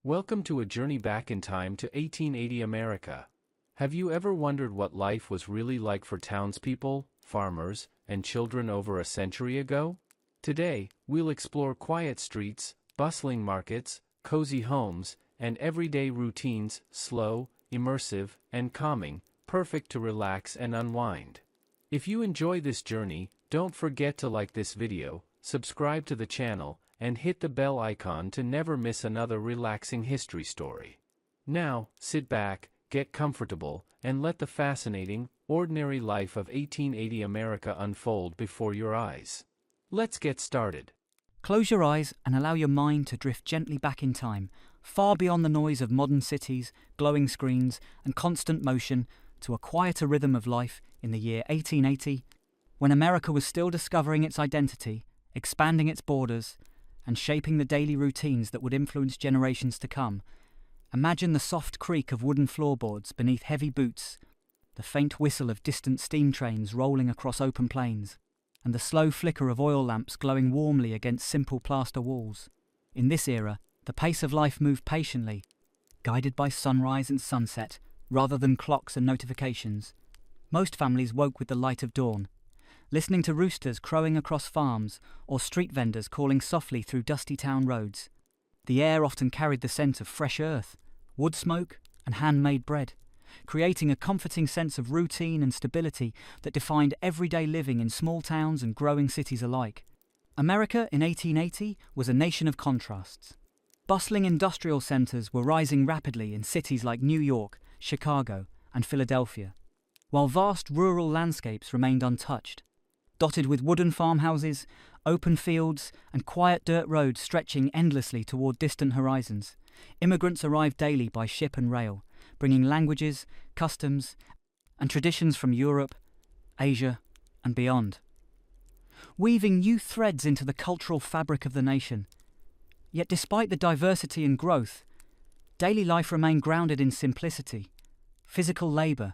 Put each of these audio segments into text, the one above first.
Welcome to a journey back in time to 1880 America. Have you ever wondered what life was really like for townspeople, farmers, and children over a century ago? Today, we'll explore quiet streets, bustling markets, cozy homes, and everyday routines, slow, immersive, and calming, perfect to relax and unwind. If you enjoy this journey, don't forget to like this video, subscribe to the channel, and hit the bell icon to never miss another relaxing history story. Now, sit back, get comfortable, and let the fascinating, ordinary life of 1880 America unfold before your eyes. Let's get started. Close your eyes and allow your mind to drift gently back in time, far beyond the noise of modern cities, glowing screens, and constant motion, to a quieter rhythm of life in the year 1880, when America was still discovering its identity, expanding its borders, and shaping the daily routines that would influence generations to come. Imagine the soft creak of wooden floorboards beneath heavy boots, the faint whistle of distant steam trains rolling across open plains, and the slow flicker of oil lamps glowing warmly against simple plaster walls. In this era, the pace of life moved patiently, guided by sunrise and sunset, rather than clocks and notifications. Most families woke with the light of dawn, listening to roosters crowing across farms or street vendors calling softly through dusty town roads. The air often carried the scent of fresh earth, wood smoke, and handmade bread, creating a comforting sense of routine and stability that defined everyday living in small towns and growing cities alike. America in 1880 was a nation of contrasts. Bustling industrial centers were rising rapidly in cities like New York, Chicago, and Philadelphia, while vast rural landscapes remained untouched, dotted with wooden farmhouses, open fields, and quiet dirt roads stretching endlessly toward distant horizons. Immigrants arrived daily by ship and rail, bringing languages, customs, and traditions from Europe, Asia, and beyond, weaving new threads into the cultural fabric of the nation. Yet despite the diversity and growth, daily life remained grounded in simplicity, physical labor,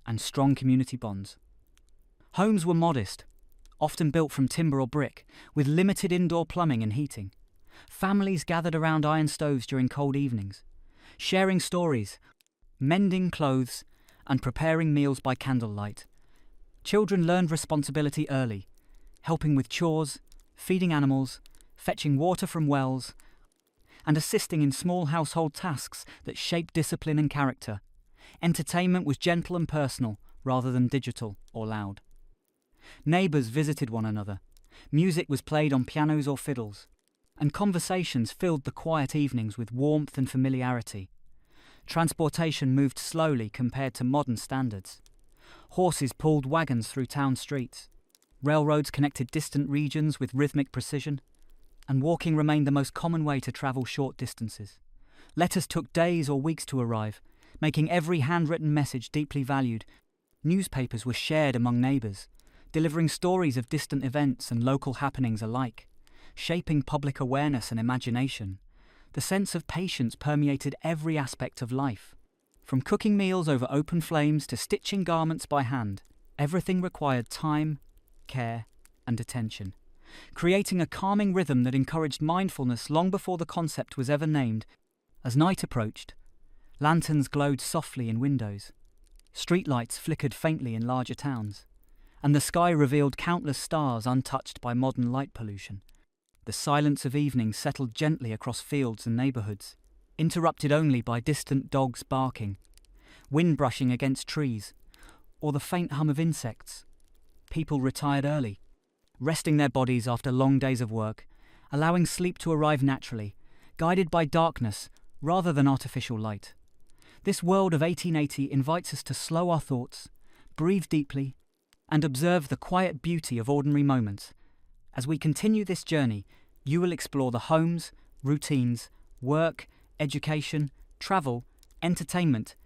and strong community bonds. Homes were modest, often built from timber or brick, with limited indoor plumbing and heating. Families gathered around iron stoves during cold evenings, sharing stories, mending clothes, and preparing meals by candlelight. Children learned responsibility early, helping with chores, feeding animals, fetching water from wells, and assisting in small household tasks that shaped discipline and character. Entertainment was gentle and personal, rather than digital or loud. Neighbors visited one another, music was played on pianos or fiddles, and conversations filled the quiet evenings with warmth and familiarity. Transportation moved slowly compared to modern standards. Horses pulled wagons through town streets, railroads connected distant regions with rhythmic precision, and walking remained the most common way to travel short distances. Letters took days or weeks to arrive, making every handwritten message deeply valued. Newspapers were shared among neighbors, delivering stories of distant events and local happenings alike, shaping public awareness and imagination. The sense of patience permeated every aspect of life. From cooking meals over open flames to stitching garments by hand, everything required time, care, and attention, creating a calming rhythm that encouraged mindfulness long before the concept was ever named. As night approached, lanterns glowed softly in windows, streetlights flickered faintly in larger towns, and the sky revealed countless stars untouched by modern light pollution. The silence of evening settled gently across fields and neighborhoods, interrupted only by distant dogs barking, wind brushing against trees, or the faint hum of insects. People retired early, resting their bodies after long days of work, allowing sleep to arrive naturally, guided by darkness rather than artificial light. This world of 1880 invites us to slow our thoughts, breathe deeply, and observe the quiet beauty of ordinary moments. As we continue this journey, you will explore the homes, routines, work, education, travel, entertainment,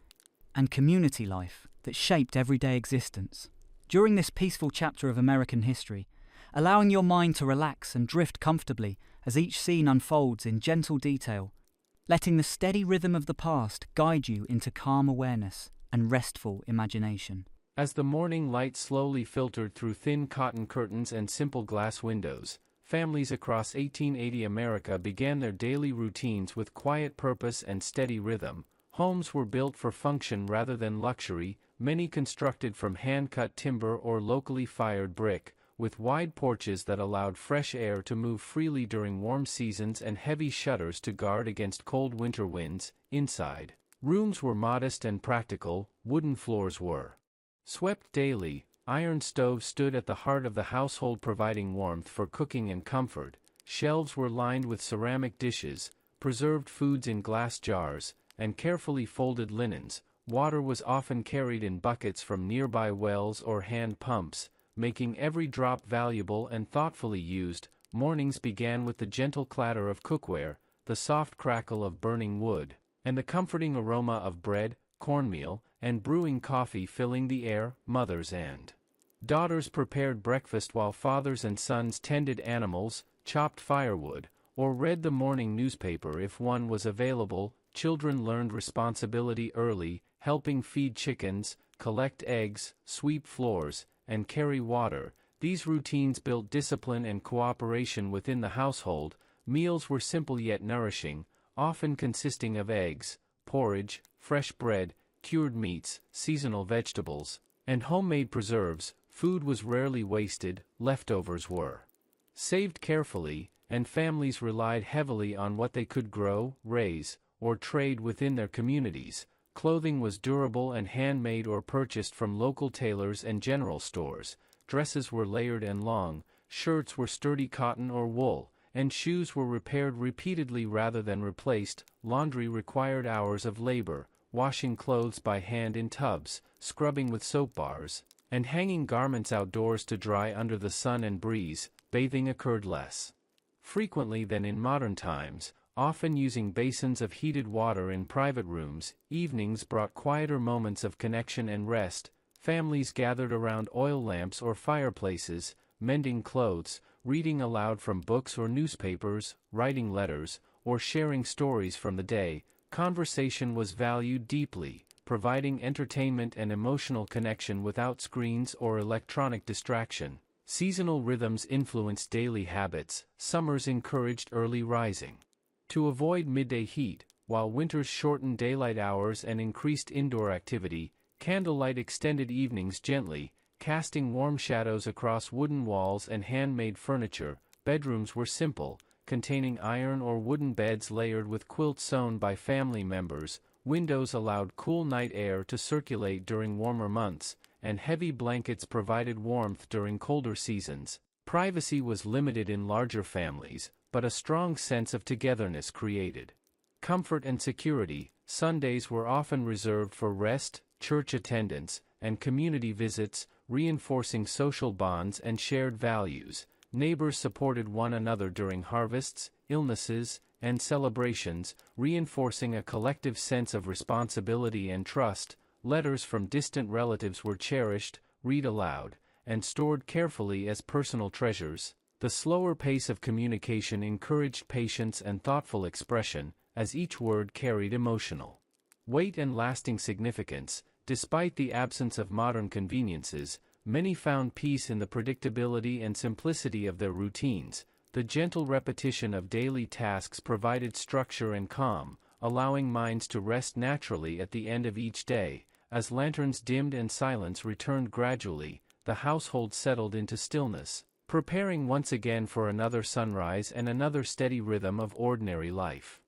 and community life that shaped everyday existence. During this peaceful chapter of American history, allowing your mind to relax and drift comfortably as each scene unfolds in gentle detail, letting the steady rhythm of the past guide you into calm awareness and restful imagination. As the morning light slowly filtered through thin cotton curtains and simple glass windows, families across 1880 America began their daily routines with quiet purpose and steady rhythm. Homes were built for function rather than luxury, many constructed from hand-cut timber or locally fired brick, with wide porches that allowed fresh air to move freely during warm seasons and heavy shutters to guard against cold winter winds. Inside, rooms were modest and practical, wooden floors were swept daily, iron stoves stood at the heart of the household providing warmth for cooking and comfort, shelves were lined with ceramic dishes, preserved foods in glass jars, and carefully folded linens. Water was often carried in buckets from nearby wells or hand pumps, making every drop valuable and thoughtfully used. Mornings began with the gentle clatter of cookware, the soft crackle of burning wood, and the comforting aroma of bread, cornmeal, and brewing coffee filling the air. Mothers and daughters prepared breakfast while fathers and sons tended animals, chopped firewood, or read the morning newspaper if one was available. Children learned responsibility early, helping feed chickens, collect eggs, sweep floors, and carry water. These routines built discipline and cooperation within the household. Meals were simple yet nourishing, often consisting of eggs, porridge, fresh bread, cured meats, seasonal vegetables, and homemade preserves. Food was rarely wasted, leftovers were saved carefully, and families relied heavily on what they could grow, raise, or trade within their communities. Clothing was durable and handmade or purchased from local tailors and general stores. Dresses were layered and long, shirts were sturdy cotton or wool, and shoes were repaired repeatedly rather than replaced. Laundry required hours of labor, washing clothes by hand in tubs, scrubbing with soap bars, and hanging garments outdoors to dry under the sun and breeze. Bathing occurred less frequently than in modern times, often using basins of heated water in private rooms. Evenings brought quieter moments of connection and rest. Families gathered around oil lamps or fireplaces, mending clothes, reading aloud from books or newspapers, writing letters, or sharing stories from the day. Conversation was valued deeply, providing entertainment and emotional connection without screens or electronic distraction. Seasonal rhythms influenced daily habits. Summers encouraged early rising to avoid midday heat, while winters shortened daylight hours and increased indoor activity. Candlelight extended evenings gently, casting warm shadows across wooden walls and handmade furniture. Bedrooms were simple, containing iron or wooden beds layered with quilts sewn by family members. Windows allowed cool night air to circulate during warmer months, and heavy blankets provided warmth during colder seasons. Privacy was limited in larger families, but a strong sense of togetherness created comfort and security. Sundays were often reserved for rest, church attendance, and community visits, reinforcing social bonds and shared values. Neighbors supported one another during harvests, illnesses, and celebrations, reinforcing a collective sense of responsibility and trust. Letters from distant relatives were cherished, read aloud, and stored carefully as personal treasures. The slower pace of communication encouraged patience and thoughtful expression, as each word carried emotional weight and lasting significance. Despite the absence of modern conveniences, many found peace in the predictability and simplicity of their routines. The gentle repetition of daily tasks provided structure and calm, allowing minds to rest naturally at the end of each day. As lanterns dimmed and silence returned gradually, the household settled into stillness, preparing once again for another sunrise and another steady rhythm of ordinary life.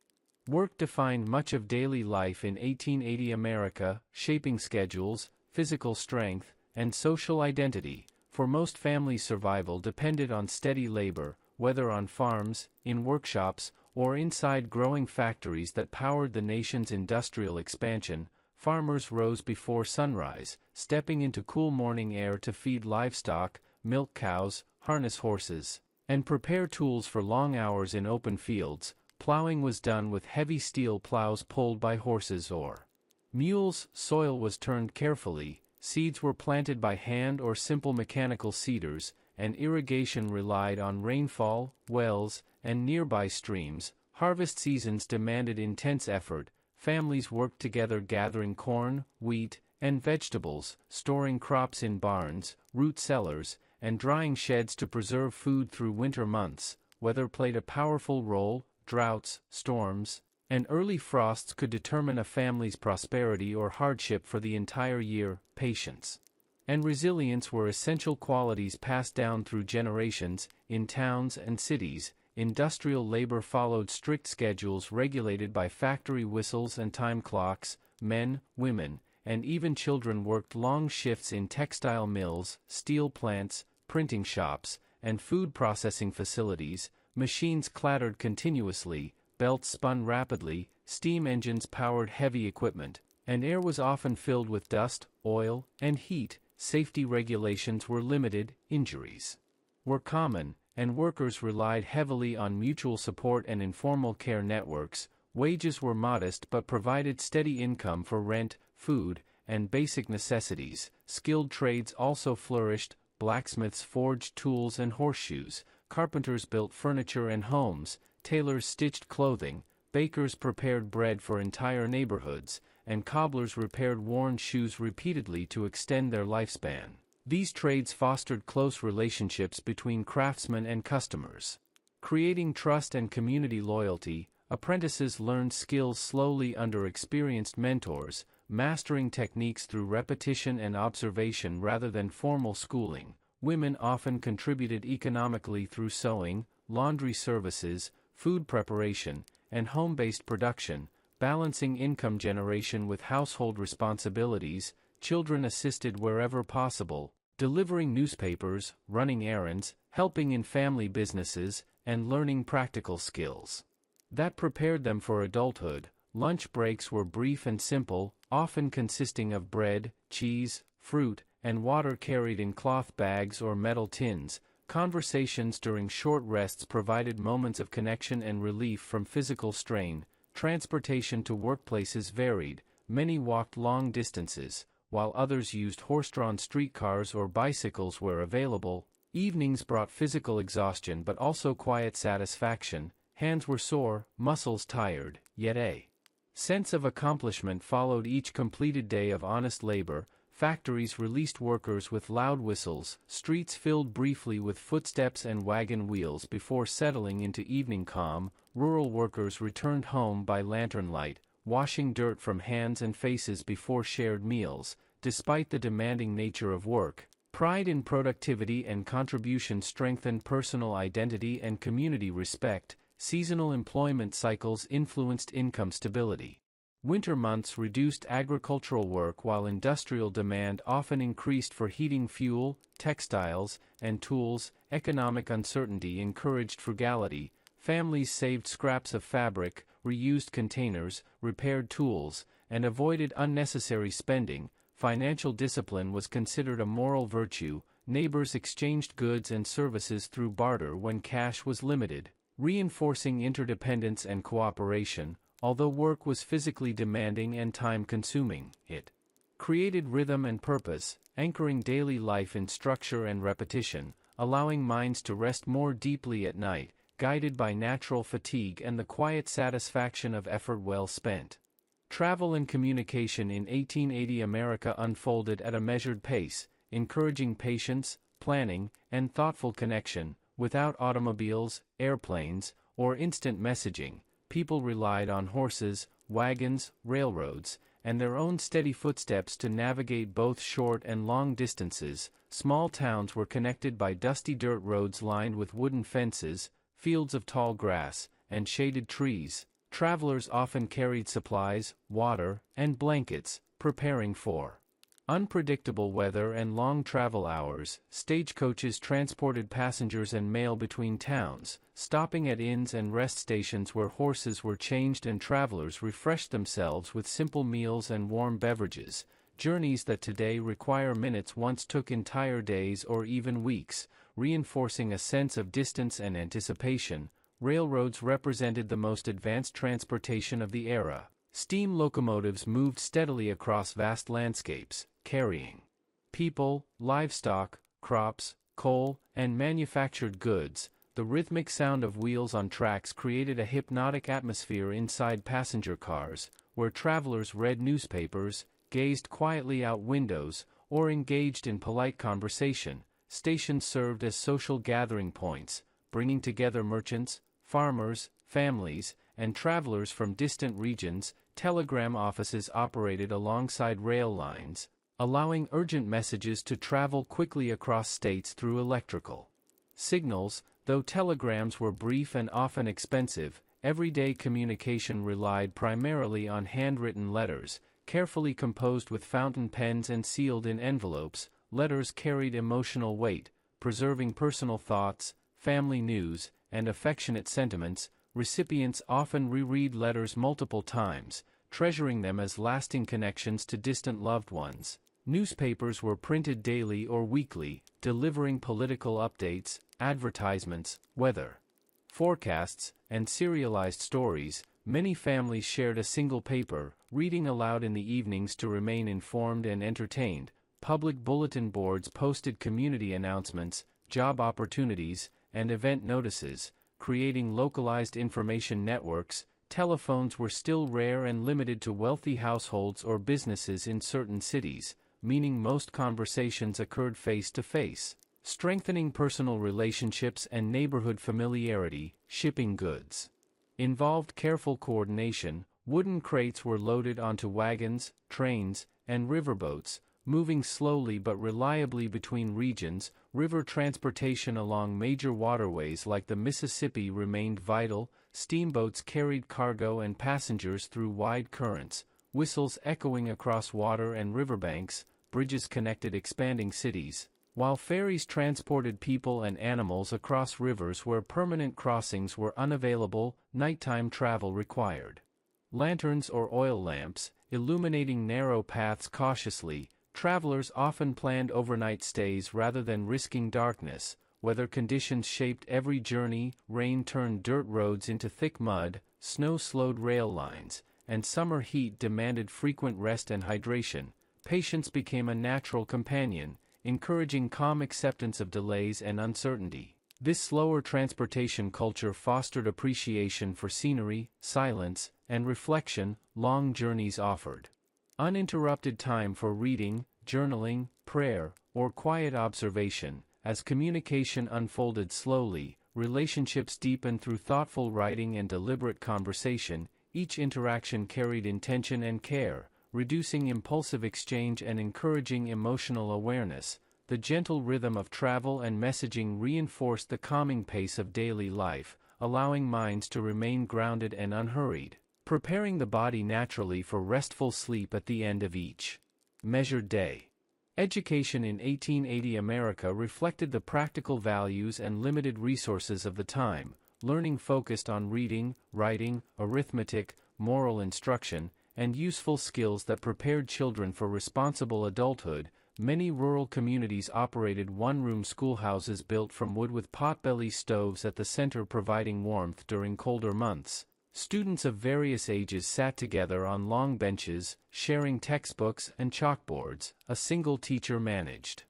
Work defined much of daily life in 1880 America, shaping schedules, physical strength, and social identity. For most families, survival depended on steady labor, whether on farms, in workshops, or inside growing factories that powered the nation's industrial expansion. Farmers rose before sunrise, stepping into cool morning air to feed livestock, milk cows, harness horses, and prepare tools for long hours in open fields. Plowing was done with heavy steel plows pulled by horses or mules. Soil was turned carefully, seeds were planted by hand or simple mechanical seeders, and irrigation relied on rainfall, wells, and nearby streams. Harvest seasons demanded intense effort. Families worked together gathering corn, wheat, and vegetables, storing crops in barns, root cellars, and drying sheds to preserve food through winter months. Weather played a powerful role. Droughts, storms, and early frosts could determine a family's prosperity or hardship for the entire year. Patience and resilience were essential qualities passed down through generations. In towns and cities, industrial labor followed strict schedules regulated by factory whistles and time clocks. Men, women, and even children worked long shifts in textile mills, steel plants, printing shops, and food processing facilities. Machines clattered continuously, belts spun rapidly, steam engines powered heavy equipment, and air was often filled with dust, oil, and heat. Safety regulations were limited, injuries were common, and workers relied heavily on mutual support and informal care networks. Wages were modest but provided steady income for rent, food, and basic necessities. Skilled trades also flourished. Blacksmiths forged tools and horseshoes, carpenters built furniture and homes, tailors stitched clothing, bakers prepared bread for entire neighborhoods, and cobblers repaired worn shoes repeatedly to extend their lifespan. These trades fostered close relationships between craftsmen and customers, creating trust and community loyalty. Apprentices learned skills slowly under experienced mentors, mastering techniques through repetition and observation rather than formal schooling. Women often contributed economically through sewing, laundry services, food preparation, and home-based production, balancing income generation with household responsibilities. Children assisted wherever possible, delivering newspapers, running errands, helping in family businesses, and learning practical skills that prepared them for adulthood. Lunch breaks were brief and simple, often consisting of bread, cheese, fruit, and water carried in cloth bags or metal tins. Conversations during short rests provided moments of connection and relief from physical strain. Transportation to workplaces varied. Many walked long distances, while others used horse-drawn streetcars or bicycles where available. Evenings brought physical exhaustion but also quiet satisfaction. Hands were sore, muscles tired, yet a sense of accomplishment followed each completed day of honest labor. Factories released workers with loud whistles. Streets filled briefly with footsteps and wagon wheels before settling into evening calm. Rural workers returned home by lantern light, washing dirt from hands and faces before shared meals. Despite the demanding nature of work, pride in productivity and contribution strengthened personal identity and community respect. Seasonal employment cycles influenced income stability. Winter months reduced agricultural work while industrial demand often increased for heating fuel, textiles, and tools. Economic uncertainty encouraged frugality. Families saved scraps of fabric, reused containers, repaired tools, and avoided unnecessary spending. Financial discipline was considered a moral virtue. Neighbors exchanged goods and services through barter when cash was limited, reinforcing interdependence and cooperation. Although work was physically demanding and time-consuming, it created rhythm and purpose, anchoring daily life in structure and repetition, allowing minds to rest more deeply at night, guided by natural fatigue and the quiet satisfaction of effort well spent. Travel and communication in 1880 America unfolded at a measured pace, encouraging patience, planning, and thoughtful connection. Without automobiles, airplanes, or instant messaging, people relied on horses, wagons, railroads, and their own steady footsteps to navigate both short and long distances. Small towns were connected by dusty dirt roads lined with wooden fences, fields of tall grass, and shaded trees. Travelers often carried supplies, water, and blankets, preparing for unpredictable weather and long travel hours. Stagecoaches transported passengers and mail between towns, stopping at inns and rest stations where horses were changed and travelers refreshed themselves with simple meals and warm beverages. Journeys that today require minutes once took entire days or even weeks, reinforcing a sense of distance and anticipation. Railroads represented the most advanced transportation of the era. Steam locomotives moved steadily across vast landscapes, carrying people, livestock, crops, coal, and manufactured goods. The rhythmic sound of wheels on tracks created a hypnotic atmosphere inside passenger cars, where travelers read newspapers, gazed quietly out windows, or engaged in polite conversation. stations served as social gathering points, bringing together merchants, farmers, families, and travelers from distant regions. Telegram offices operated alongside rail lines, allowing urgent messages to travel quickly across states through electrical signals. Though telegrams were brief and often expensive, everyday communication relied primarily on handwritten letters, carefully composed with fountain pens and sealed in envelopes. Letters carried emotional weight, preserving personal thoughts, family news, and affectionate sentiments. Recipients often reread letters multiple times, treasuring them as lasting connections to distant loved ones. Newspapers were printed daily or weekly, delivering political updates, advertisements, weather forecasts, and serialized stories. Many families shared a single paper, reading aloud in the evenings to remain informed and entertained. Public bulletin boards posted community announcements, job opportunities, and event notices, creating localized information networks. Telephones were still rare and limited to wealthy households or businesses in certain cities, meaning most conversations occurred face to face, strengthening personal relationships and neighborhood familiarity. Shipping goods involved careful coordination. Wooden crates were loaded onto wagons, trains, and riverboats, moving slowly but reliably between regions. River transportation along major waterways like the Mississippi remained vital. Steamboats carried cargo and passengers through wide currents, whistles echoing across water and riverbanks. Bridges connected expanding cities, while ferries transported people and animals across rivers where permanent crossings were unavailable. Nighttime travel required lanterns or oil lamps, illuminating narrow paths cautiously. Travelers often planned overnight stays rather than risking darkness. Weather conditions shaped every journey. Rain turned dirt roads into thick mud, snow slowed rail lines, and summer heat demanded frequent rest and hydration. Patience became a natural companion, encouraging calm acceptance of delays and uncertainty. This slower transportation culture fostered appreciation for scenery, silence, and reflection. Long journeys offered uninterrupted time for reading, journaling, prayer, or quiet observation. As communication unfolded slowly, relationships deepened through thoughtful writing and deliberate conversation. Each interaction carried intention and care, reducing impulsive exchange and encouraging emotional awareness. The gentle rhythm of travel and messaging reinforced the calming pace of daily life, allowing minds to remain grounded and unhurried, preparing the body naturally for restful sleep at the end of each measured day. Education in 1880 America reflected the practical values and limited resources of the time. Learning focused on reading, writing, arithmetic, moral instruction, and useful skills that prepared children for responsible adulthood. Many rural communities operated one-room schoolhouses built from wood with potbelly stoves at the center providing warmth during colder months. Students of various ages sat together on long benches, sharing textbooks and chalkboards. A single teacher managed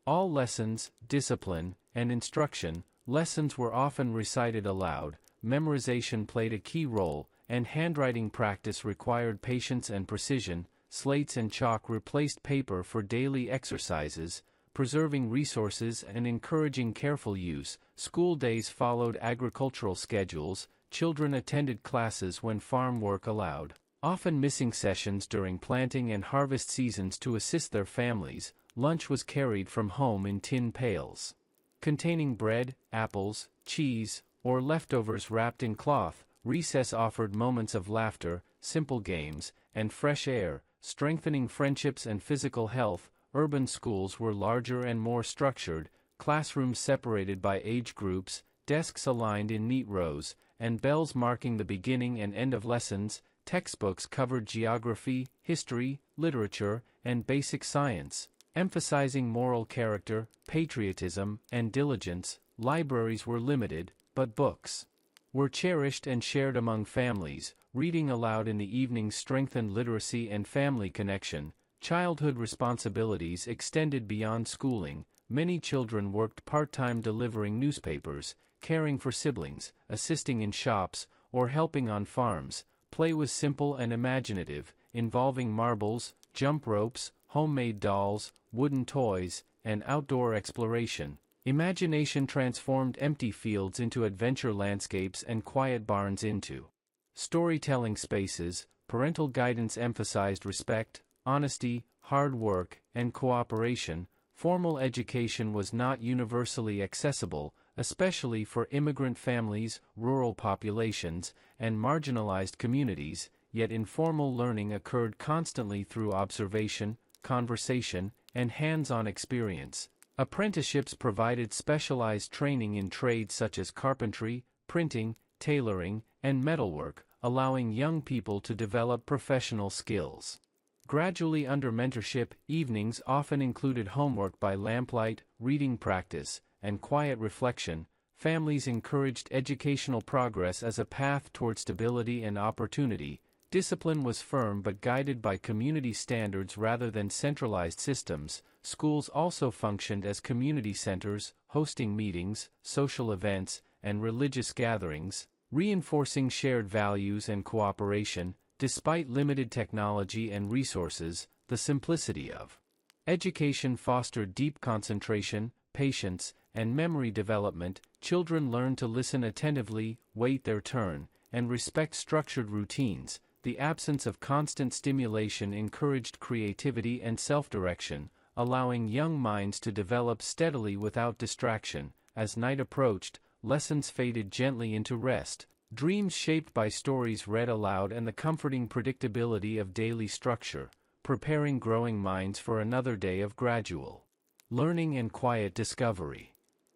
all lessons, discipline, and instruction. Lessons were often recited aloud, memorization played a key role, and handwriting practice required patience and precision. Slates and chalk replaced paper for daily exercises, preserving resources and encouraging careful use. School days followed agricultural schedules. Children attended classes when farm work allowed, often missing sessions during planting and harvest seasons to assist their families. Lunch was carried from home in tin pails, containing bread, apples, cheese, or leftovers wrapped in cloth. Recess offered moments of laughter, simple games, and fresh air, strengthening friendships and physical health. Urban schools were larger and more structured, classrooms separated by age groups, desks aligned in neat rows, and bells marking the beginning and end of lessons. Textbooks covered geography, history, literature, and basic science, emphasizing moral character, patriotism, and diligence. Libraries were limited, but books were cherished and shared among families. Reading aloud in the evenings strengthened literacy and family connection. Childhood responsibilities extended beyond schooling. Many children worked part-time delivering newspapers, caring for siblings, assisting in shops, or helping on farms. Play was simple and imaginative, involving marbles, jump ropes, homemade dolls, wooden toys, and outdoor exploration. Imagination transformed empty fields into adventure landscapes and quiet barns into storytelling spaces. Parental guidance emphasized respect, honesty, hard work, and cooperation. Formal education was not universally accessible, especially for immigrant families, rural populations, and marginalized communities, yet informal learning occurred constantly through observation, conversation, and hands-on experience. Apprenticeships provided specialized training in trades such as carpentry, printing, tailoring, and metalwork, allowing young people to develop professional skills. Gradually, under mentorship, evenings often included homework by lamplight, reading practice, and quiet reflection. Families encouraged educational progress as a path toward stability and opportunity. Discipline was firm but guided by community standards rather than centralized systems. Schools also functioned as community centers, hosting meetings, social events, and religious gatherings, reinforcing shared values and cooperation. Despite limited technology and resources, the simplicity of education fostered deep concentration, patience, and memory development. Children learned to listen attentively, wait their turn, and respect structured routines. The absence of constant stimulation encouraged creativity and self-direction, allowing young minds to develop steadily without distraction. As night approached, lessons faded gently into rest. Dreams shaped by stories read aloud and the comforting predictability of daily structure, preparing growing minds for another day of gradual learning and quiet discovery.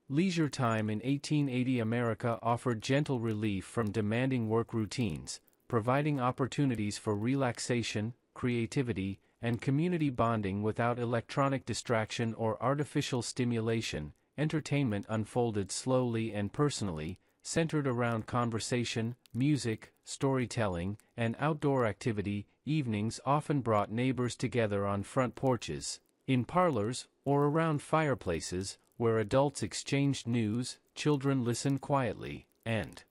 Leisure time in 1880 America offered gentle relief from demanding work routines, providing opportunities for relaxation, creativity, and community bonding without electronic distraction or artificial stimulation. Entertainment unfolded slowly and personally, centered around conversation, music, storytelling, and outdoor activity. Evenings often brought neighbors together on front porches, in parlors, or around fireplaces, where adults exchanged news, children listened quietly, and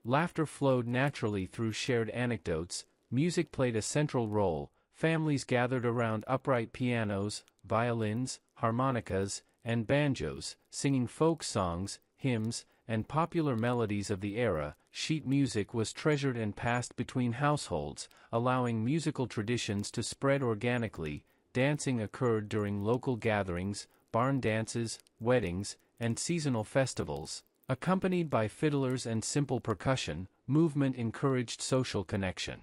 laughter flowed naturally through shared anecdotes. Music played a central role. Families gathered around upright pianos, violins, harmonicas, and banjos, singing folk songs, hymns, and popular melodies of the era. Sheet music was treasured and passed between households, allowing musical traditions to spread organically. Dancing occurred during local gatherings, barn dances, weddings, and seasonal festivals. Accompanied by fiddlers and simple percussion, movement encouraged social connection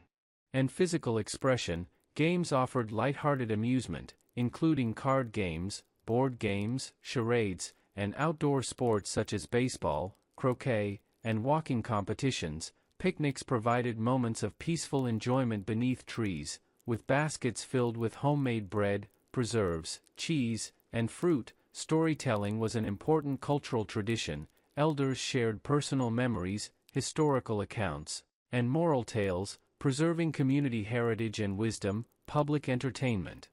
and physical expression. Games offered lighthearted amusement, including card games, board games, charades, and outdoor sports such as baseball, croquet, and walking competitions. Picnics provided moments of peaceful enjoyment beneath trees, with baskets filled with homemade bread, preserves, cheese, and fruit. Storytelling was an important cultural tradition. Elders shared personal memories, historical accounts, and moral tales, preserving community heritage and wisdom. Public entertainment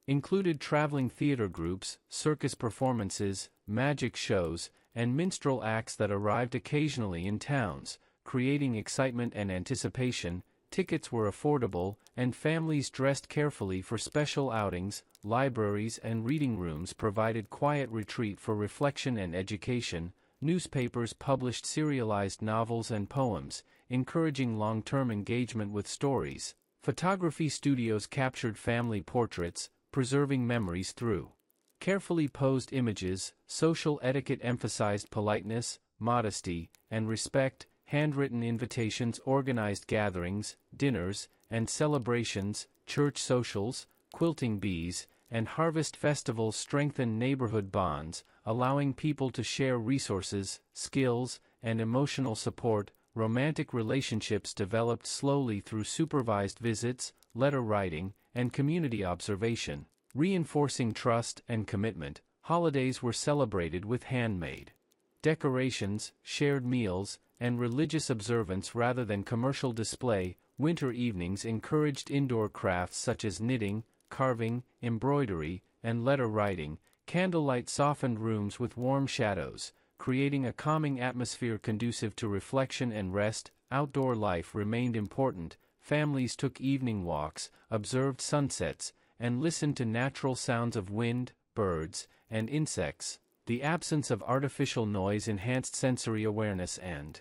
included traveling theater groups, circus performances, magic shows, and minstrel acts that arrived occasionally in towns, creating excitement and anticipation. Tickets were affordable, and families dressed carefully for special outings. Libraries and reading rooms provided quiet retreat for reflection and education. Newspapers published serialized novels and poems, encouraging long-term engagement with stories. Photography studios captured family portraits, preserving memories through carefully posed images. Social etiquette emphasized politeness, modesty, and respect. Handwritten invitations organized gatherings, dinners, and celebrations. Church socials, quilting bees, and harvest festivals strengthened neighborhood bonds, allowing people to share resources, skills, and emotional support. Romantic relationships developed slowly through supervised visits, letter writing, and community observation, reinforcing trust and commitment. Holidays were celebrated with handmade decorations, shared meals, and religious observance rather than commercial display. Winter evenings encouraged indoor crafts such as knitting, carving, embroidery, and letter writing. Candlelight softened rooms with warm shadows, creating a calming atmosphere conducive to reflection and rest. Outdoor life remained important. Families took evening walks, observed sunsets, and listened to natural sounds of wind, birds, and insects. The absence of artificial noise enhanced sensory awareness and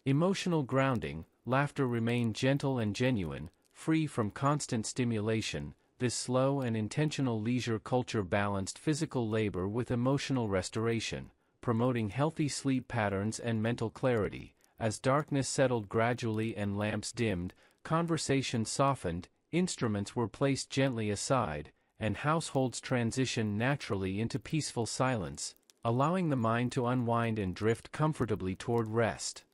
emotional grounding. Laughter remained gentle and genuine, free from constant stimulation. This slow and intentional leisure culture balanced physical labor with emotional restoration, promoting healthy sleep patterns and mental clarity. As darkness settled gradually and lamps dimmed, conversation softened, instruments were placed gently aside, and households transitioned naturally into peaceful silence, allowing the mind to unwind and drift comfortably toward rest.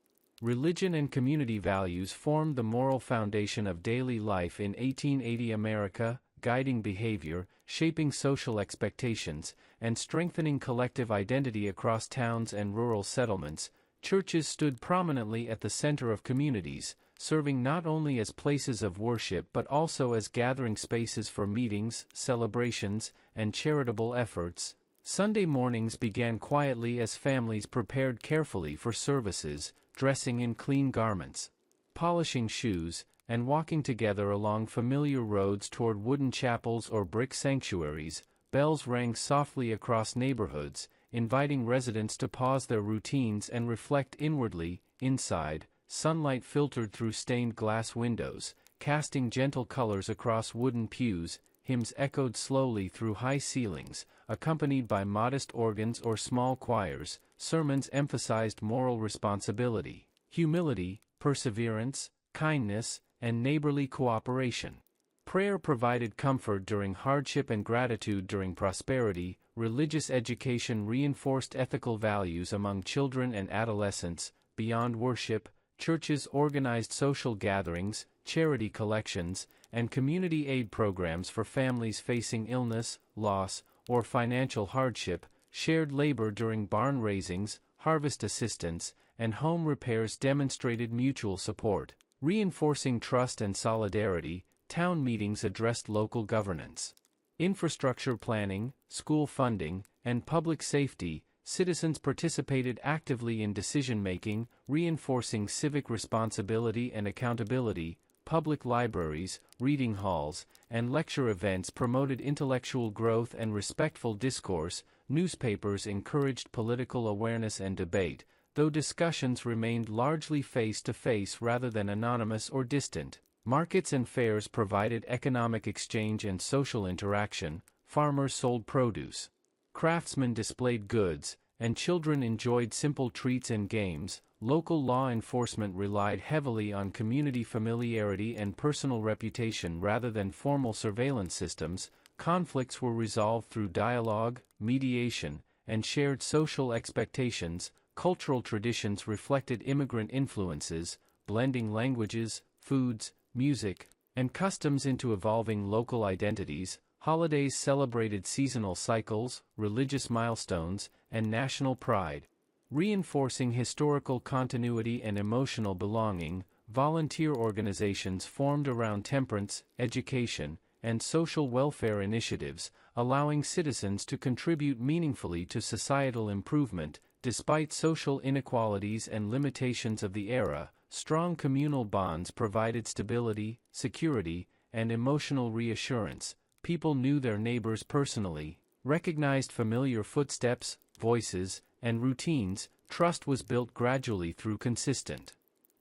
Religion and community values formed the moral foundation of daily life in 1880 America, guiding behavior, shaping social expectations, and strengthening collective identity across towns and rural settlements. Churches stood prominently at the center of communities, serving not only as places of worship but also as gathering spaces for meetings, celebrations, and charitable efforts. Sunday mornings began quietly as families prepared carefully for services, dressing in clean garments, polishing shoes, and walking together along familiar roads toward wooden chapels or brick sanctuaries. Bells rang softly across neighborhoods, inviting residents to pause their routines and reflect inwardly. Inside, sunlight filtered through stained glass windows, casting gentle colors across wooden pews. Hymns echoed slowly through high ceilings, accompanied by modest organs or small choirs. Sermons emphasized moral responsibility, humility, perseverance, kindness, and neighborly cooperation. Prayer provided comfort during hardship and gratitude during prosperity. Religious education reinforced ethical values among children and adolescents. Beyond worship, churches organized social gatherings, charity collections, and community aid programs for families facing illness, loss, or financial hardship. Shared labor during barn raisings, harvest assistance, and home repairs demonstrated mutual support, reinforcing trust and solidarity. Town meetings addressed local governance, infrastructure planning, school funding, and public safety. Citizens participated actively in decision-making, reinforcing civic responsibility and accountability. Public libraries, reading halls, and lecture events promoted intellectual growth and respectful discourse. Newspapers encouraged political awareness and debate, though discussions remained largely face-to-face rather than anonymous or distant. Markets and fairs provided economic exchange and social interaction. Farmers sold produce, craftsmen displayed goods, and children enjoyed simple treats and games. Local law enforcement relied heavily on community familiarity and personal reputation rather than formal surveillance systems. Conflicts were resolved through dialogue, mediation, and shared social expectations. Cultural traditions reflected immigrant influences, blending languages, foods, music, and customs into evolving local identities. Holidays celebrated seasonal cycles, religious milestones, and national pride, reinforcing historical continuity and emotional belonging. Volunteer organizations formed around temperance, education, and social welfare initiatives, allowing citizens to contribute meaningfully to societal improvement. Despite social inequalities and limitations of the era, strong communal bonds provided stability, security, and emotional reassurance. People knew their neighbors personally, recognized familiar footsteps, voices, and routines. Trust was built gradually through consistent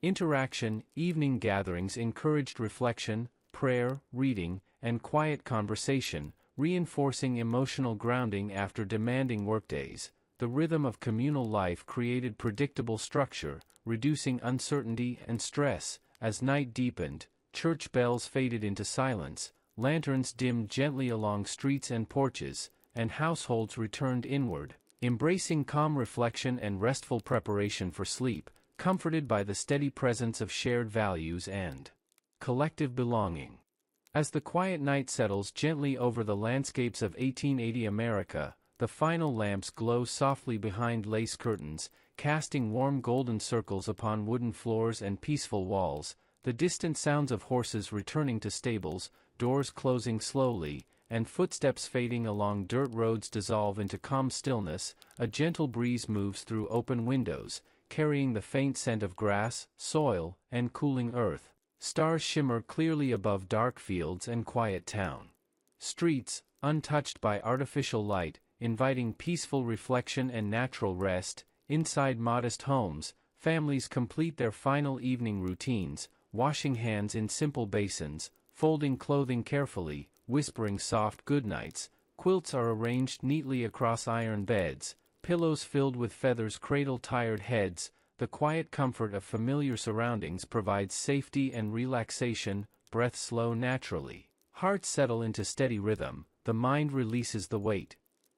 interaction. Evening gatherings encouraged reflection, prayer, reading, and quiet conversation, reinforcing emotional grounding after demanding workdays. The rhythm of communal life created predictable structure, reducing uncertainty and stress. As night deepened, church bells faded into silence, lanterns dimmed gently along streets and porches, and households returned inward, embracing calm reflection and restful preparation for sleep, comforted by the steady presence of shared values and collective belonging. As the quiet night settles gently over the landscapes of 1880 America, the final lamps glow softly behind lace curtains, casting warm golden circles upon wooden floors and peaceful walls. The distant sounds of horses returning to stables, doors closing slowly, and footsteps fading along dirt roads dissolve into calm stillness. A gentle breeze moves through open windows, carrying the faint scent of grass, soil, and cooling earth. Stars shimmer clearly above dark fields and quiet town streets, untouched by artificial light. inviting peaceful reflection and natural rest. Inside modest homes, families complete their final evening routines, washing hands in simple basins, folding clothing carefully, whispering soft goodnights. Quilts are arranged neatly across iron beds, pillows filled with feathers cradle tired heads. The quiet comfort of familiar surroundings provides safety and relaxation. Breaths slow naturally. Hearts settle into steady rhythm. The mind releases the weight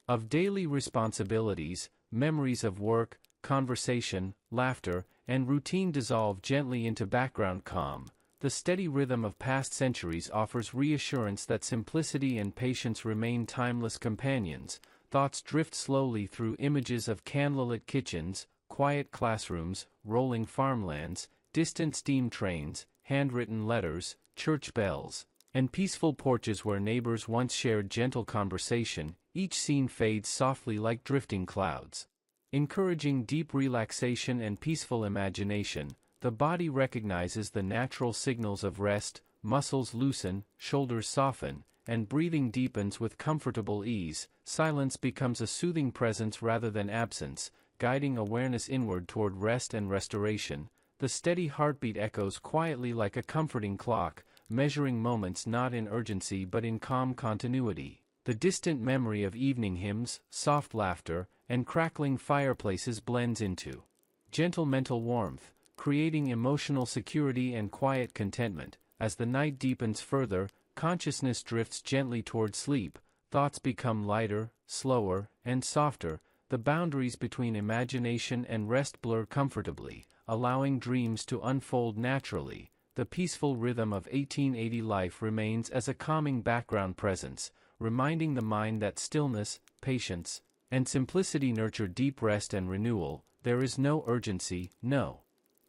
of daily responsibilities. Memories of work, conversation, laughter, and routine dissolve gently into background calm. The steady rhythm of past centuries offers reassurance that simplicity and patience remain timeless companions. Thoughts drift slowly through images of candlelit kitchens, quiet classrooms, rolling farmlands, distant steam trains, handwritten letters, church bells, and peaceful porches where neighbors once shared gentle conversation. Each scene fades softly like drifting clouds, encouraging deep relaxation and peaceful imagination. The body recognizes the natural signals of rest, muscles loosen, shoulders soften, and breathing deepens with comfortable ease. Silence becomes a soothing presence rather than absence, guiding awareness inward toward rest and restoration. The steady heartbeat echoes quietly like a comforting clock, measuring moments not in urgency but in calm continuity. The distant memory of evening hymns, soft laughter, and crackling fireplaces blends into gentle mental warmth, creating emotional security and quiet contentment. As the night deepens further, consciousness drifts gently toward sleep. Thoughts become lighter, slower, and softer. The boundaries between imagination and rest blur comfortably, allowing dreams to unfold naturally. The peaceful rhythm of 1880 life remains as a calming background presence, reminding the mind that stillness, patience, and simplicity nurture deep rest and renewal. There is no urgency, no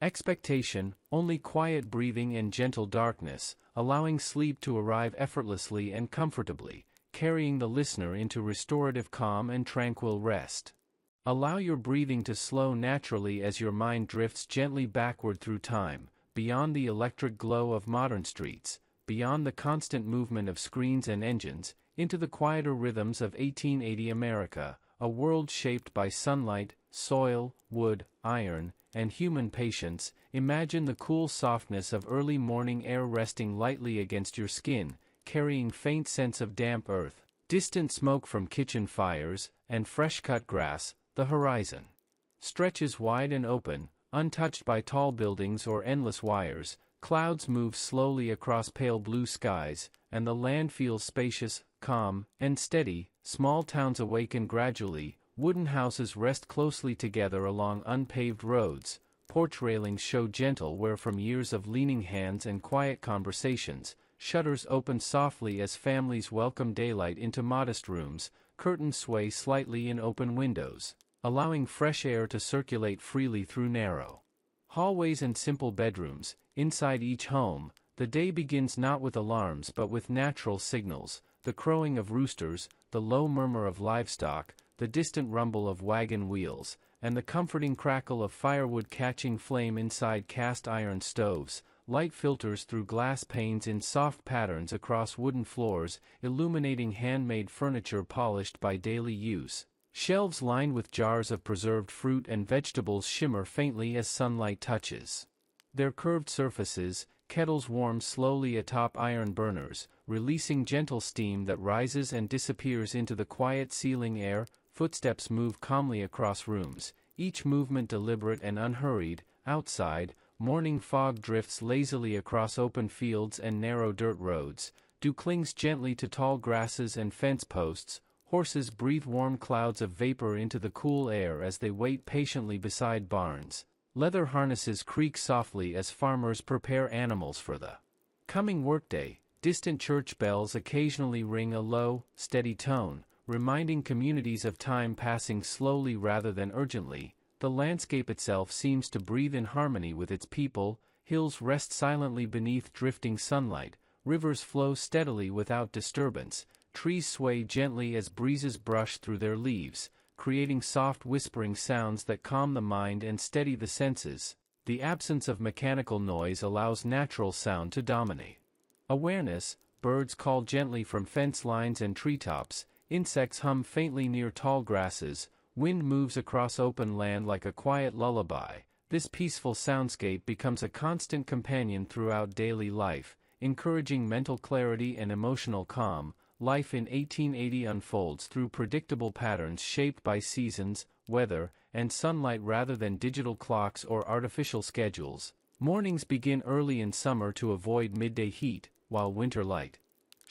expectation, only quiet breathing and gentle darkness, allowing sleep to arrive effortlessly and comfortably, carrying the listener into restorative calm and tranquil rest. Allow your breathing to slow naturally as your mind drifts gently backward through time, beyond the electric glow of modern streets, beyond the constant movement of screens and engines, into the quieter rhythms of 1880 America, a world shaped by sunlight, soil, wood, iron, and human patience. Imagine the cool softness of early morning air resting lightly against your skin, carrying faint scents of damp earth, distant smoke from kitchen fires, and fresh-cut grass. The horizon stretches wide and open, untouched by tall buildings or endless wires. Clouds move slowly across pale blue skies, and the land feels spacious, calm, and steady. Small towns awaken gradually. Wooden houses rest closely together along unpaved roads. Porch railings show gentle wear from years of leaning hands and quiet conversations. Shutters open softly as families welcome daylight into modest rooms. Curtains sway slightly in open windows, allowing fresh air to circulate freely through narrow hallways and simple bedrooms. Inside each home, the day begins not with alarms but with natural signals: the crowing of roosters, the low murmur of livestock, the distant rumble of wagon wheels, and the comforting crackle of firewood catching flame inside cast iron stoves. Light filters through glass panes in soft patterns across wooden floors, illuminating handmade furniture polished by daily use. Shelves lined with jars of preserved fruit and vegetables shimmer faintly as sunlight touches their curved surfaces. Kettles warm slowly atop iron burners, releasing gentle steam that rises and disappears into the quiet ceiling air. Footsteps move calmly across rooms, each movement deliberate and unhurried. Outside, morning fog drifts lazily across open fields and narrow dirt roads. Dew clings gently to tall grasses and fence posts. Horses breathe warm clouds of vapor into the cool air as they wait patiently beside barns. Leather harnesses creak softly as farmers prepare animals for the coming workday. Distant church bells occasionally ring a low, steady tone, reminding communities of time passing slowly rather than urgently. The landscape itself seems to breathe in harmony with its people. Hills rest silently beneath drifting sunlight. Rivers flow steadily without disturbance. Trees sway gently as breezes brush through their leaves, creating soft whispering sounds that calm the mind and steady the senses. The absence of mechanical noise allows natural sound to dominate awareness. Birds call gently from fence lines and treetops, Insects hum faintly near tall grasses, wind moves across open land like a quiet lullaby. This peaceful soundscape becomes a constant companion throughout daily life, encouraging mental clarity and emotional calm. Life in 1880 unfolds through predictable patterns shaped by seasons, weather, and sunlight rather than digital clocks or artificial schedules. Mornings begin early in summer to avoid midday heat, while winter light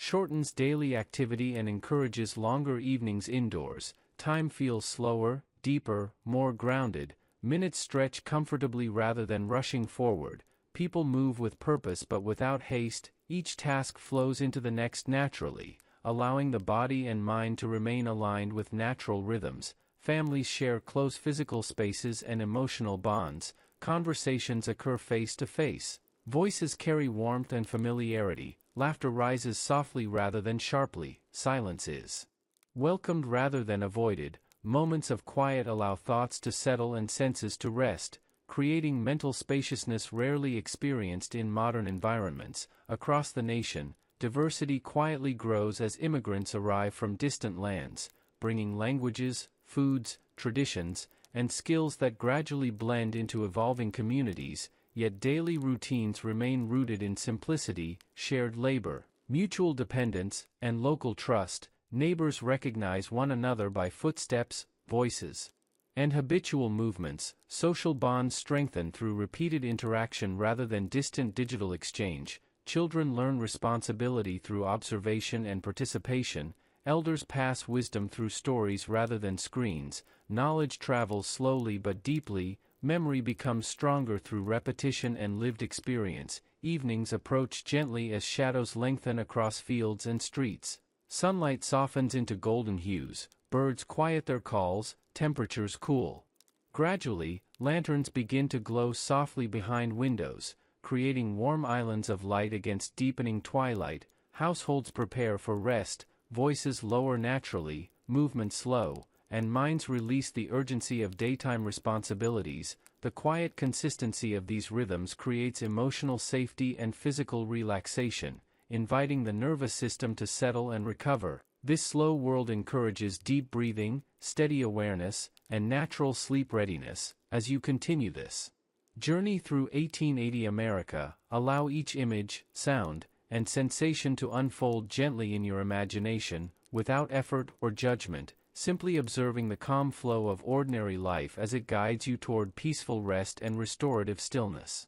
shortens daily activity and encourages longer evenings indoors. Time feels slower, deeper, more grounded. Minutes stretch comfortably rather than rushing forward. People move with purpose but without haste. Each task flows into the next naturally, allowing the body and mind to remain aligned with natural rhythms. Families share close physical spaces and emotional bonds. Conversations occur face to face. Voices carry warmth and familiarity. Laughter rises softly rather than sharply. Silence is welcomed rather than avoided. Moments of quiet allow thoughts to settle and senses to rest, creating mental spaciousness rarely experienced in modern environments. Across the nation, diversity quietly grows as immigrants arrive from distant lands, bringing languages, foods, traditions, and skills that gradually blend into evolving communities. Yet daily routines remain rooted in simplicity, shared labor, mutual dependence, and local trust. Neighbors recognize one another by footsteps, voices, and habitual movements. Social bonds strengthen through repeated interaction rather than distant digital exchange. Children learn responsibility through observation and participation. Elders pass wisdom through stories rather than screens. Knowledge travels slowly but deeply. Memory becomes stronger through repetition and lived experience. Evenings approach gently as shadows lengthen across fields and streets. Sunlight softens into golden hues. Birds quiet their calls. Temperatures cool. Gradually, lanterns begin to glow softly behind windows, creating warm islands of light against deepening twilight. Households prepare for rest. Voices lower naturally, movement slow, and minds release the urgency of daytime responsibilities. The quiet consistency of these rhythms creates emotional safety and physical relaxation, inviting the nervous system to settle and recover. This slow world encourages deep breathing, steady awareness, and natural sleep readiness. As you continue this journey through 1880 America, allow each image, sound, and sensation to unfold gently in your imagination, without effort or judgment, simply observing the calm flow of ordinary life as it guides you toward peaceful rest and restorative stillness.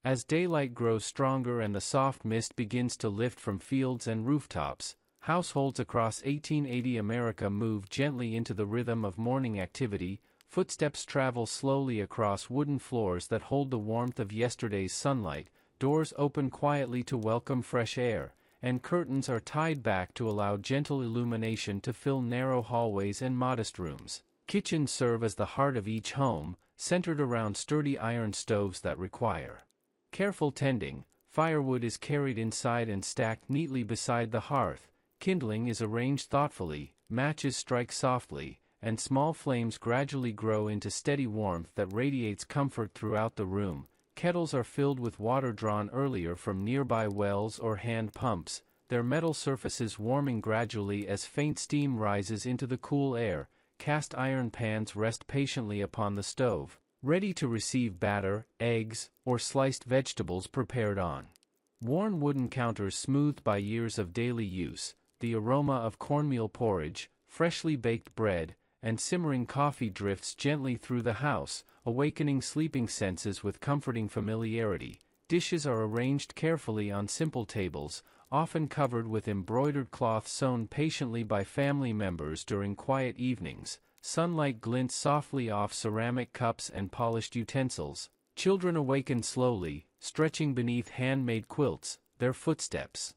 As daylight grows stronger and the soft mist begins to lift from fields and rooftops, households across 1880 America move gently into the rhythm of morning activity. Footsteps travel slowly across wooden floors that hold the warmth of yesterday's sunlight. Doors open quietly to welcome fresh air, and curtains are tied back to allow gentle illumination to fill narrow hallways and modest rooms. Kitchens serve as the heart of each home, centered around sturdy iron stoves that require careful tending. Firewood is carried inside and stacked neatly beside the hearth. Kindling is arranged thoughtfully, matches strike softly, and small flames gradually grow into steady warmth that radiates comfort throughout the room. Kettles are filled with water drawn earlier from nearby wells or hand pumps, their metal surfaces warming gradually as faint steam rises into the cool air. Cast iron pans rest patiently upon the stove, ready to receive batter, eggs, or sliced vegetables prepared on worn wooden counters smoothed by years of daily use. The aroma of cornmeal porridge, freshly baked bread, and simmering coffee drifts gently through the house, awakening sleeping senses with comforting familiarity. Dishes are arranged carefully on simple tables, often covered with embroidered cloth sewn patiently by family members during quiet evenings. Sunlight glints softly off ceramic cups and polished utensils. Children awaken slowly, stretching beneath handmade quilts, their footsteps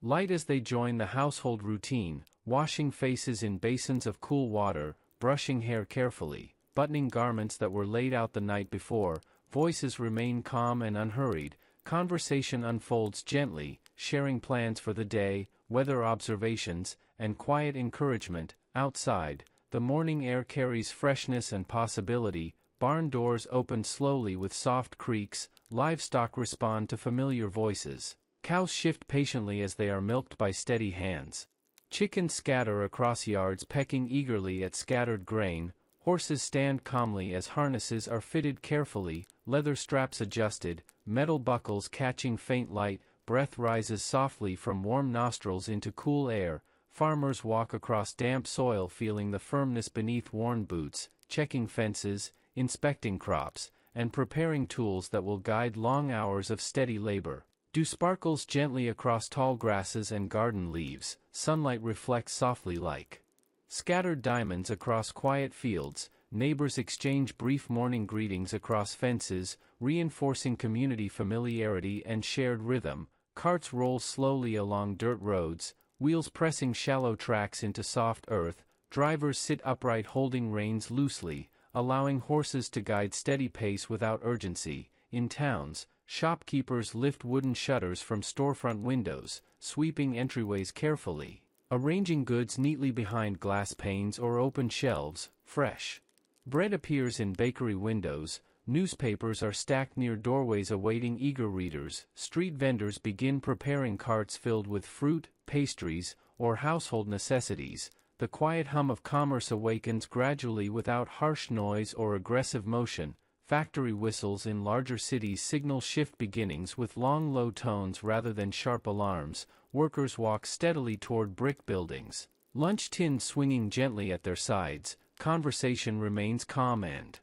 light as they join the household routine, washing faces in basins of cool water, brushing hair carefully, buttoning garments that were laid out the night before. Voices remain calm and unhurried. Conversation unfolds gently, sharing plans for the day, weather observations, and quiet encouragement. Outside, the morning air carries freshness and possibility. Barn doors open slowly with soft creaks. Livestock respond to familiar voices. Cows shift patiently as they are milked by steady hands. Chickens scatter across yards pecking eagerly at scattered grain, horses stand calmly as harnesses are fitted carefully, leather straps adjusted, metal buckles catching faint light, breath rises softly from warm nostrils into cool air, farmers walk across damp soil feeling the firmness beneath worn boots, checking fences, inspecting crops, and preparing tools that will guide long hours of steady labor. Dew sparkles gently across tall grasses and garden leaves, sunlight reflects softly like scattered diamonds across quiet fields, neighbors exchange brief morning greetings across fences, reinforcing community familiarity and shared rhythm, carts roll slowly along dirt roads, wheels pressing shallow tracks into soft earth, drivers sit upright holding reins loosely, allowing horses to guide steady pace without urgency. In towns, shopkeepers lift wooden shutters from storefront windows, sweeping entryways carefully, arranging goods neatly behind glass panes or open shelves, fresh bread appears in bakery windows, newspapers are stacked near doorways awaiting eager readers, street vendors begin preparing carts filled with fruit, pastries, or household necessities. The quiet hum of commerce awakens gradually without harsh noise or aggressive motion. Factory whistles in larger cities signal shift beginnings with long low tones rather than sharp alarms. Workers walk steadily toward brick buildings, lunch tins swinging gently at their sides. Conversation remains calm and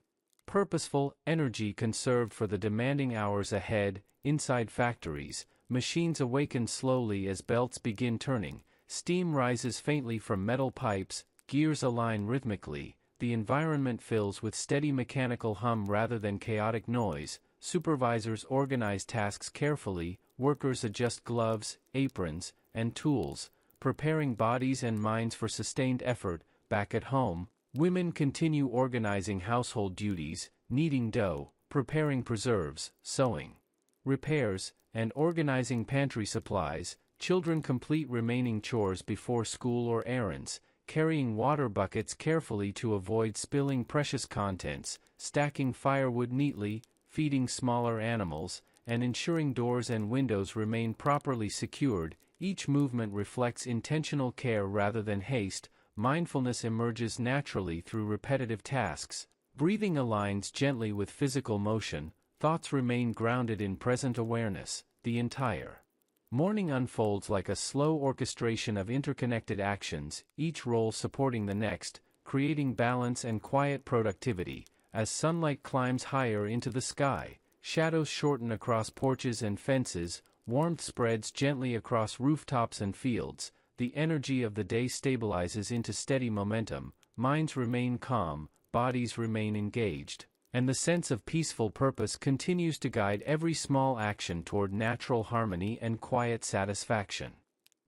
purposeful, energy conserved for the demanding hours ahead. Inside factories, machines awaken slowly as belts begin turning, steam rises faintly from metal pipes, gears align rhythmically, the environment fills with steady mechanical hum rather than chaotic noise. Supervisors organize tasks carefully, workers adjust gloves, aprons, and tools, preparing bodies and minds for sustained effort. Back at home, women continue organizing household duties, kneading dough, preparing preserves, sewing repairs, and organizing pantry supplies. Children complete remaining chores before school or errands, carrying water buckets carefully to avoid spilling precious contents, stacking firewood neatly, feeding smaller animals, and ensuring doors and windows remain properly secured. Each movement reflects intentional care rather than haste. Mindfulness emerges naturally through repetitive tasks. Breathing aligns gently with physical motion, thoughts remain grounded in present awareness. The entire morning unfolds like a slow orchestration of interconnected actions, each role supporting the next, creating balance and quiet productivity. As sunlight climbs higher into the sky, shadows shorten across porches and fences, warmth spreads gently across rooftops and fields, the energy of the day stabilizes into steady momentum, minds remain calm, bodies remain engaged, and the sense of peaceful purpose continues to guide every small action toward natural harmony and quiet satisfaction.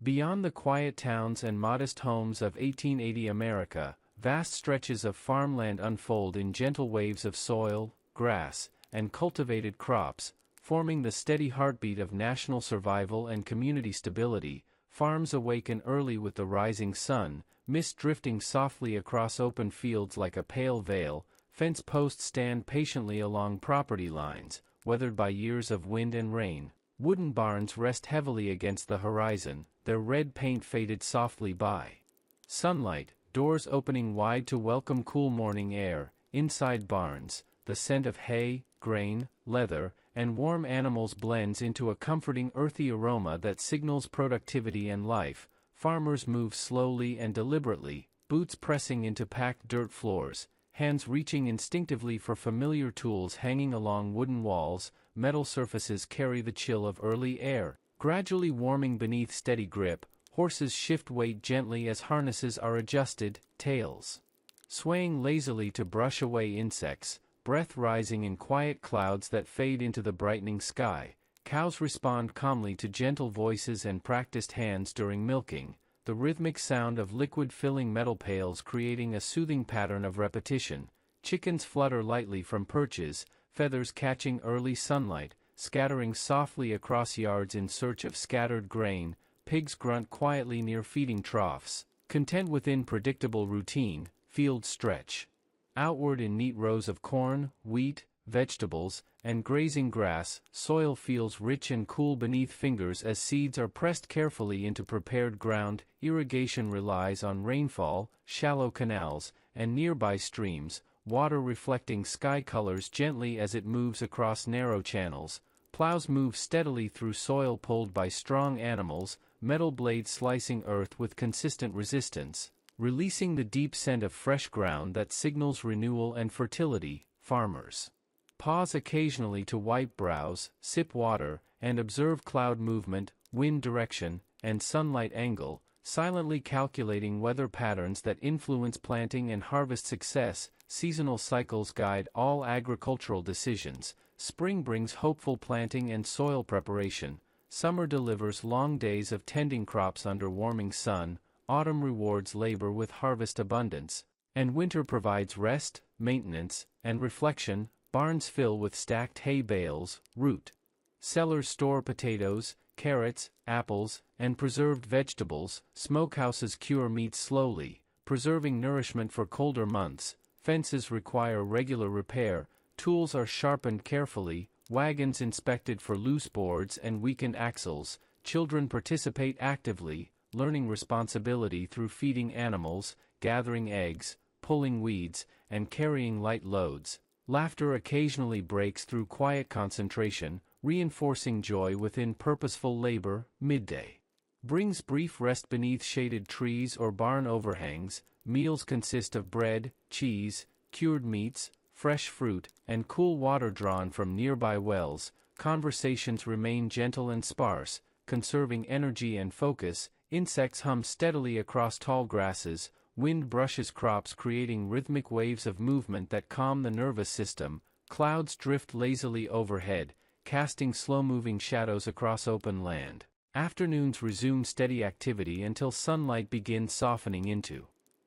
Beyond the quiet towns and modest homes of 1880 America, vast stretches of farmland unfold in gentle waves of soil, grass, and cultivated crops, forming the steady heartbeat of national survival and community stability. Farms awaken early with the rising sun, mist drifting softly across open fields like a pale veil. Fence posts stand patiently along property lines, weathered by years of wind and rain. Wooden barns rest heavily against the horizon, their red paint faded softly by sunlight, doors opening wide to welcome cool morning air. Inside barns, the scent of hay, grain, leather, and warm animals blends into a comforting earthy aroma that signals productivity and life. Farmers move slowly and deliberately, boots pressing into packed dirt floors, hands reaching instinctively for familiar tools hanging along wooden walls. Metal surfaces carry the chill of early air, gradually warming beneath steady grip. Horses shift weight gently as harnesses are adjusted, tails swaying lazily to brush away insects, breath rising in quiet clouds that fade into the brightening sky. Cows respond calmly to gentle voices and practiced hands during milking, the rhythmic sound of liquid filling metal pails creating a soothing pattern of repetition. Chickens flutter lightly from perches, feathers catching early sunlight, scattering softly across yards in search of scattered grain. Pigs grunt quietly near feeding troughs, content within predictable routine. Fields stretch outward in neat rows of corn, wheat, vegetables, and grazing grass. Soil feels rich and cool beneath fingers as seeds are pressed carefully into prepared ground. Irrigation relies on rainfall, shallow canals, and nearby streams, water reflecting sky colors gently as it moves across narrow channels. Plows move steadily through soil pulled by strong animals, metal blades slicing earth with consistent resistance, releasing the deep scent of fresh ground that signals renewal and fertility. Farmers pause occasionally to wipe brows, sip water, and observe cloud movement, wind direction, and sunlight angle, silently calculating weather patterns that influence planting and harvest success. Seasonal cycles guide all agricultural decisions. Spring brings hopeful planting and soil preparation. Summer delivers long days of tending crops under warming sun. Autumn rewards labor with harvest abundance. And winter provides rest, maintenance, and reflection. Barns fill with stacked hay bales, root. Cellars store potatoes, carrots, apples, and preserved vegetables. Smokehouses cure meat slowly, preserving nourishment for colder months. Fences require regular repair. Tools are sharpened carefully. Wagons inspected for loose boards and weakened axles. Children participate actively, learning responsibility through feeding animals, gathering eggs, pulling weeds, and carrying light loads. Laughter occasionally breaks through quiet concentration, reinforcing joy within purposeful labor. Midday brings brief rest beneath shaded trees or barn overhangs. Meals consist of bread, cheese, cured meats, fresh fruit, and cool water drawn from nearby wells. Conversations remain gentle and sparse, conserving energy and focus. Insects hum steadily across tall grasses. Wind brushes crops, creating rhythmic waves of movement that calm the nervous system. Clouds drift lazily overhead, casting slow-moving shadows across open land. Afternoons resume steady activity until sunlight begins softening into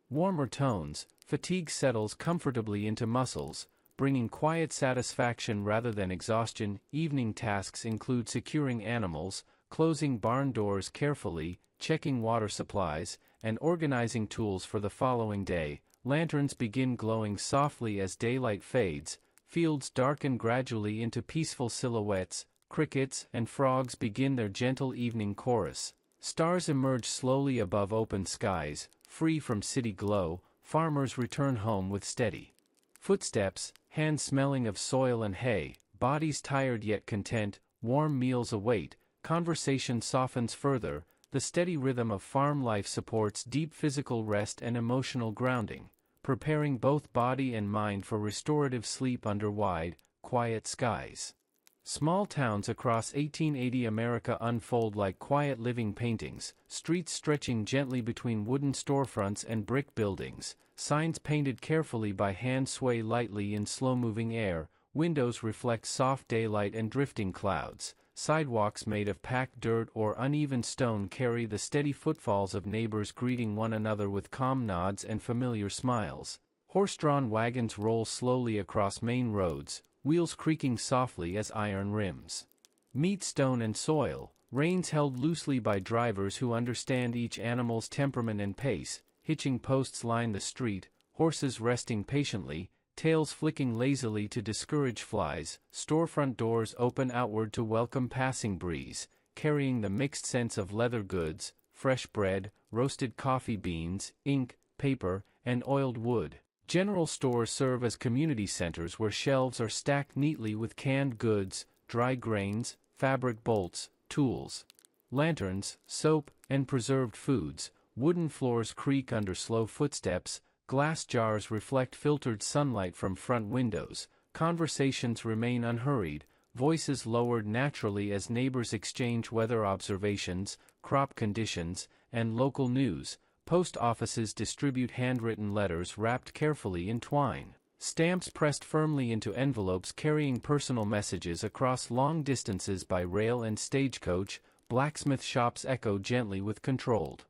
warmer tones. Fatigue settles comfortably into muscles, bringing quiet satisfaction rather than exhaustion. Evening tasks include securing animals, closing barn doors carefully, checking water supplies, and organizing tools for the following day. Lanterns begin glowing softly as daylight fades. Fields darken gradually into peaceful silhouettes. Crickets and frogs begin their gentle evening chorus. Stars emerge slowly above open skies, free from city glow. Farmers return home with steady footsteps, hands smelling of soil and hay, bodies tired yet content. Warm meals await. Conversation softens further. The steady rhythm of farm life supports deep physical rest and emotional grounding, preparing both body and mind for restorative sleep under wide, quiet skies. Small towns across 1880 America unfold like quiet living paintings, streets stretching gently between wooden storefronts and brick buildings. Signs painted carefully by hand sway lightly in slow-moving air. Windows reflect soft daylight and drifting clouds. Sidewalks made of packed dirt or uneven stone carry the steady footfalls of neighbors greeting one another with calm nods and familiar smiles. Horse-drawn wagons roll slowly across main roads, wheels creaking softly as iron rims meet stone and soil. Reins held loosely by drivers who understand each animal's temperament and pace. Hitching posts line the street, horses resting patiently, tails flicking lazily to discourage flies. Storefront doors open outward to welcome passing breeze, carrying the mixed scents of leather goods, fresh bread, roasted coffee beans, ink, paper, and oiled wood. General stores serve as community centers where shelves are stacked neatly with canned goods, dry grains, fabric bolts, tools, lanterns, soap, and preserved foods. Wooden floors creak under slow footsteps. Glass jars reflect filtered sunlight from front windows. Conversations remain unhurried, voices lowered naturally as neighbors exchange weather observations, crop conditions, and local news. Post offices distribute handwritten letters wrapped carefully in twine. Stamps pressed firmly into envelopes carrying personal messages across long distances by rail and stagecoach. Blacksmith shops echo gently with controlled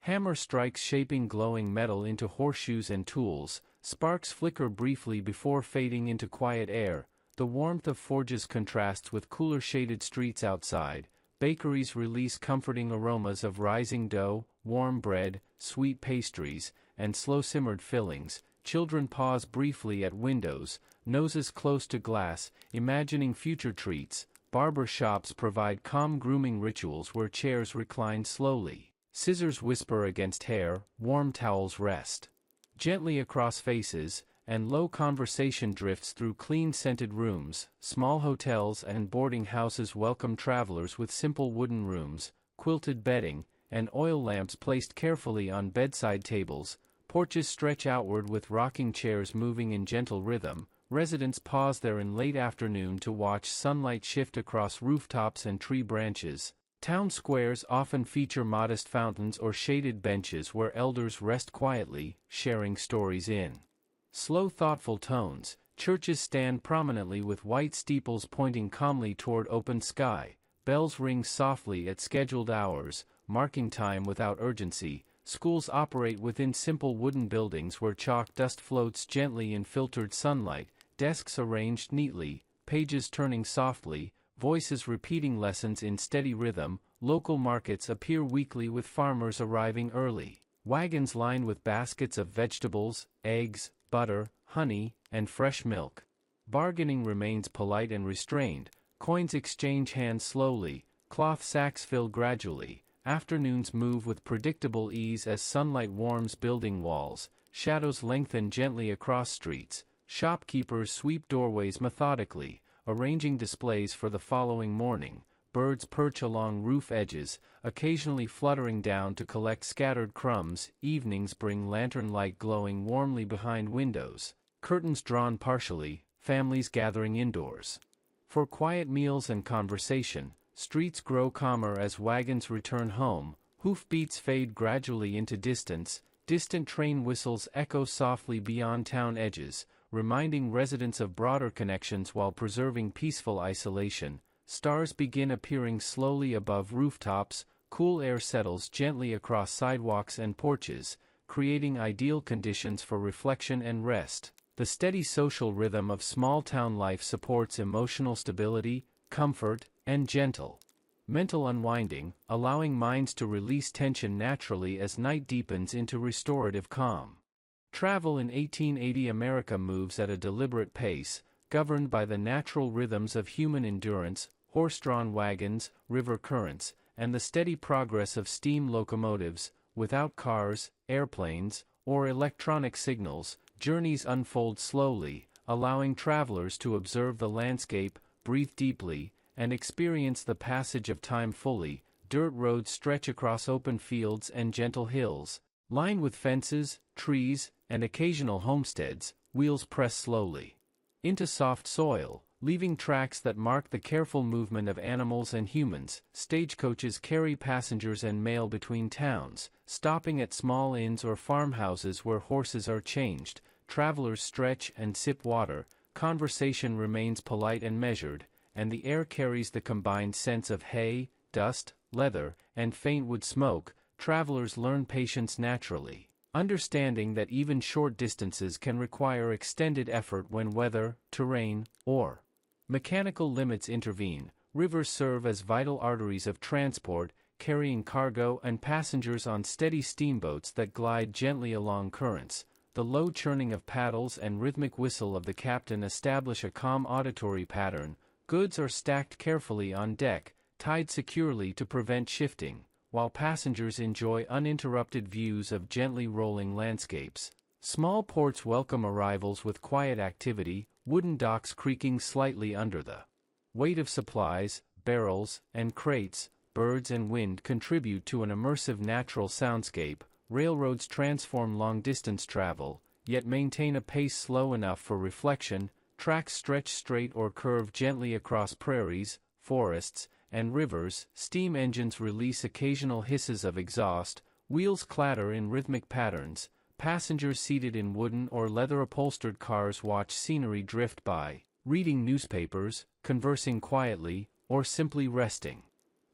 hammer strikes shaping glowing metal into horseshoes and tools. Sparks flicker briefly before fading into quiet air. The warmth of forges contrasts with cooler shaded streets outside. Bakeries release comforting aromas of rising dough, warm bread, sweet pastries, and slow-simmered fillings. children pause briefly at windows, noses close to glass, imagining future treats. Barber shops provide calm grooming rituals where chairs recline slowly. Scissors whisper against hair, warm towels rest gently across faces, and low conversation drifts through clean scented rooms. Small hotels and boarding houses welcome travelers with simple wooden rooms, quilted bedding, and oil lamps placed carefully on bedside tables. Porches stretch outward with rocking chairs moving in gentle rhythm. Residents pause there in late afternoon to watch sunlight shift across rooftops and tree branches. Town squares often feature modest fountains or shaded benches where elders rest quietly, sharing stories in slow, thoughtful tones. Churches stand prominently with white steeples pointing calmly toward open sky. Bells ring softly at scheduled hours, marking time without urgency. Schools operate within simple wooden buildings where chalk dust floats gently in filtered sunlight. Desks arranged neatly, pages turning softly, voices repeating lessons in steady rhythm. Local markets appear weekly with farmers arriving early. Wagons lined with baskets of vegetables, eggs, butter, honey, and fresh milk. Bargaining remains polite and restrained. Coins exchange hands slowly. Cloth sacks fill gradually. Afternoons move with predictable ease as sunlight warms building walls. Shadows lengthen gently across streets. Shopkeepers sweep doorways methodically, arranging displays for the following morning. Birds perch along roof edges, occasionally fluttering down to collect scattered crumbs. Evenings bring lantern light glowing warmly behind windows. Curtains drawn partially, families gathering indoors for quiet meals and conversation. Streets grow calmer as wagons return home. Hoofbeats fade gradually into distance. Distant train whistles echo softly beyond town edges, reminding residents of broader connections while preserving peaceful isolation. Stars begin appearing slowly above rooftops. Cool air settles gently across sidewalks and porches, creating ideal conditions for reflection and rest. The steady social rhythm of small-town life supports emotional stability, comfort, and gentle mental unwinding, allowing minds to release tension naturally as night deepens into restorative calm. Travel in 1880 America moves at a deliberate pace, governed by the natural rhythms of human endurance, horse-drawn wagons, river currents, and the steady progress of steam locomotives. Without cars, airplanes, or electronic signals, journeys unfold slowly, allowing travelers to observe the landscape, breathe deeply, and experience the passage of time fully. Dirt roads stretch across open fields and gentle hills. Lined with fences, trees, and occasional homesteads, wheels press slowly into soft soil, leaving tracks that mark the careful movement of animals and humans. Stagecoaches carry passengers and mail between towns, stopping at small inns or farmhouses where horses are changed. Travelers stretch and sip water. Conversation remains polite and measured, and the air carries the combined scents of hay, dust, leather, and faint wood smoke. Travelers learn patience naturally, understanding that even short distances can require extended effort when weather, terrain, or mechanical limits intervene. Rivers serve as vital arteries of transport, carrying cargo and passengers on steady steamboats that glide gently along currents. The low churning of paddles and rhythmic whistle of the captain establish a calm auditory pattern. Goods are stacked carefully on deck, tied securely to prevent shifting, while passengers enjoy uninterrupted views of gently rolling landscapes. Small ports welcome arrivals with quiet activity, wooden docks creaking slightly under the weight of supplies, barrels, and crates. Birds and wind contribute to an immersive natural soundscape. Railroads transform long-distance travel, yet maintain a pace slow enough for reflection. Tracks stretch straight or curve gently across prairies, forests, and rivers. Steam engines release occasional hisses of exhaust. Wheels clatter in rhythmic patterns. Passengers seated in wooden or leather-upholstered cars watch scenery drift by, reading newspapers, conversing quietly, or simply resting.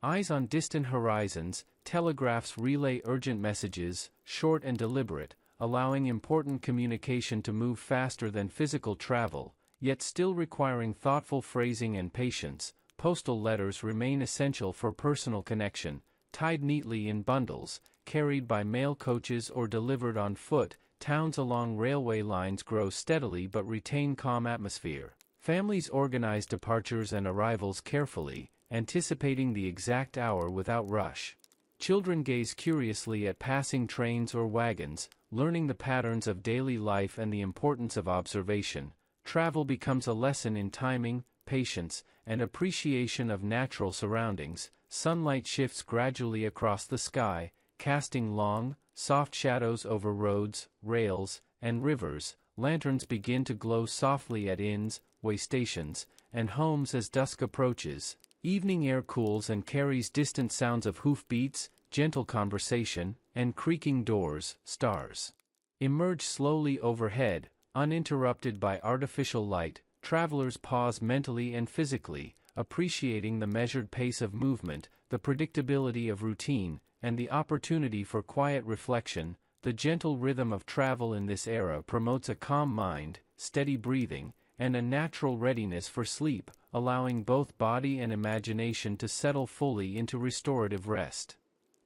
Eyes on distant horizons. Telegraphs relay urgent messages, short and deliberate, allowing important communication to move faster than physical travel, yet still requiring thoughtful phrasing and patience. Postal letters remain essential for personal connection, tied neatly in bundles, carried by mail coaches or delivered on foot. towns along railway lines grow steadily but retain calm atmosphere. Families organize departures and arrivals carefully, anticipating the exact hour without rush. Children gaze curiously at passing trains or wagons, learning the patterns of daily life and the importance of observation. Travel becomes a lesson in timing, patience, and appreciation of natural surroundings. Sunlight shifts gradually across the sky, casting long, soft shadows over roads, rails, and rivers. Lanterns begin to glow softly at inns, way stations, and homes as dusk approaches. Evening air cools and carries distant sounds of hoofbeats, gentle conversation, and creaking doors. Stars emerge slowly overhead, uninterrupted by artificial light. Travelers pause mentally and physically, appreciating the measured pace of movement, the predictability of routine, and the opportunity for quiet reflection. The gentle rhythm of travel in this era promotes a calm mind, steady breathing, and a natural readiness for sleep, allowing both body and imagination to settle fully into restorative rest.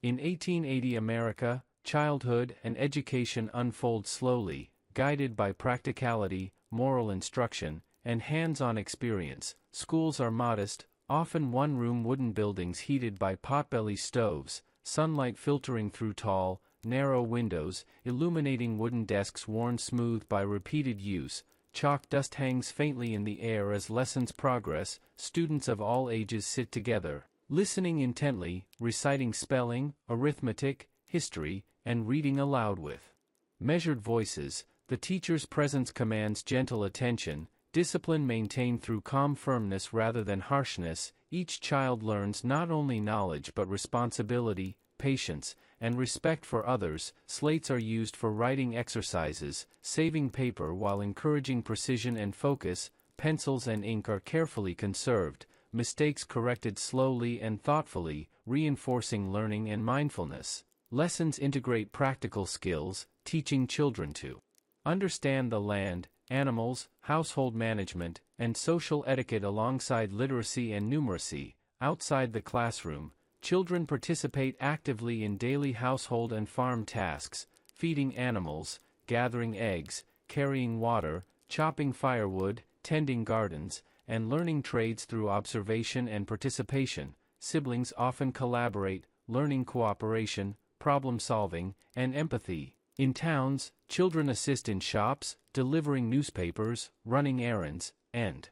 In 1880 America, childhood and education unfold slowly, guided by practicality, moral instruction, and hands-on experience. Schools are modest, often one-room wooden buildings heated by potbelly stoves, sunlight filtering through tall, narrow windows, illuminating wooden desks worn smooth by repeated use. Chalk dust hangs faintly in the air as lessons progress. Students of all ages sit together, listening intently, reciting spelling, arithmetic, history, and reading aloud with measured voices. The teacher's presence commands gentle attention, discipline maintained through calm firmness rather than harshness. Each child learns not only knowledge but responsibility, patience, and respect for others. Slates are used for writing exercises, saving paper while encouraging precision and focus. Pencils and ink are carefully conserved, mistakes corrected slowly and thoughtfully, reinforcing learning and mindfulness. Lessons integrate practical skills, teaching children to understand the land, animals, household management, and social etiquette alongside literacy and numeracy. Outside the classroom, children participate actively in daily household and farm tasks, feeding animals, gathering eggs, carrying water, chopping firewood, tending gardens, and learning trades through observation and participation. Siblings often collaborate, learning cooperation, problem-solving, and empathy. In towns, children assist in shops, delivering newspapers, running errands, and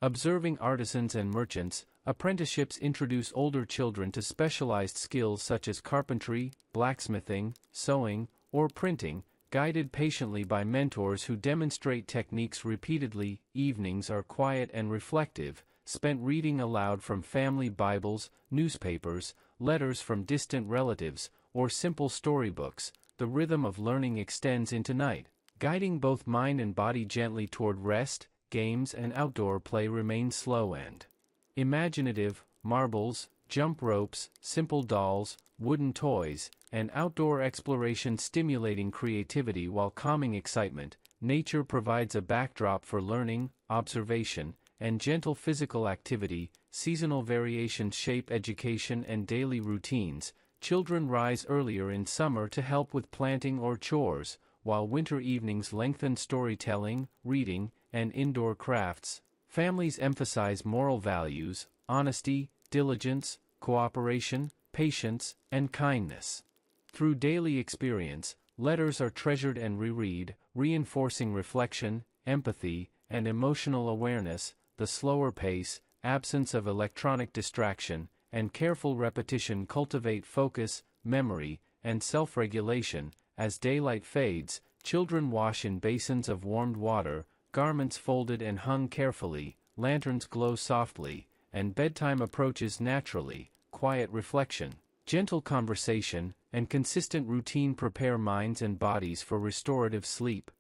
observing artisans and merchants. Apprenticeships introduce older children to specialized skills such as carpentry, blacksmithing, sewing, or printing, guided patiently by mentors who demonstrate techniques repeatedly. Evenings are quiet and reflective, spent reading aloud from family Bibles, newspapers, letters from distant relatives, or simple storybooks. The rhythm of learning extends into night, guiding both mind and body gently toward rest. Games and outdoor play remain slow and imaginative. Marbles, jump ropes, simple dolls, wooden toys, and outdoor exploration stimulating creativity while calming excitement. Nature provides a backdrop for learning, observation, and gentle physical activity. Seasonal variations shape education and daily routines. Children rise earlier in summer to help with planting or chores, while winter evenings lengthen storytelling, reading, and indoor crafts. Families emphasize moral values, honesty, diligence, cooperation, patience, and kindness. Through daily experience, letters are treasured and reread, reinforcing reflection, empathy, and emotional awareness. The slower pace, absence of electronic distraction, and careful repetition cultivate focus, memory, and self-regulation. As daylight fades, children wash in basins of warmed water, garments folded and hung carefully, lanterns glow softly, and bedtime approaches naturally. Quiet reflection, gentle conversation, and consistent routine prepare minds and bodies for restorative sleep.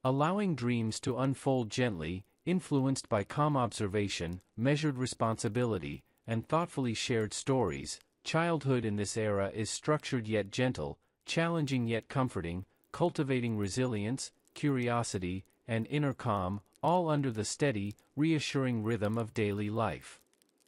Allowing dreams to unfold gently, influenced by calm observation, measured responsibility, and thoughtfully shared stories. Childhood in this era is structured yet gentle, challenging yet comforting, cultivating resilience, curiosity, and inner calm, all under the steady, reassuring rhythm of daily life.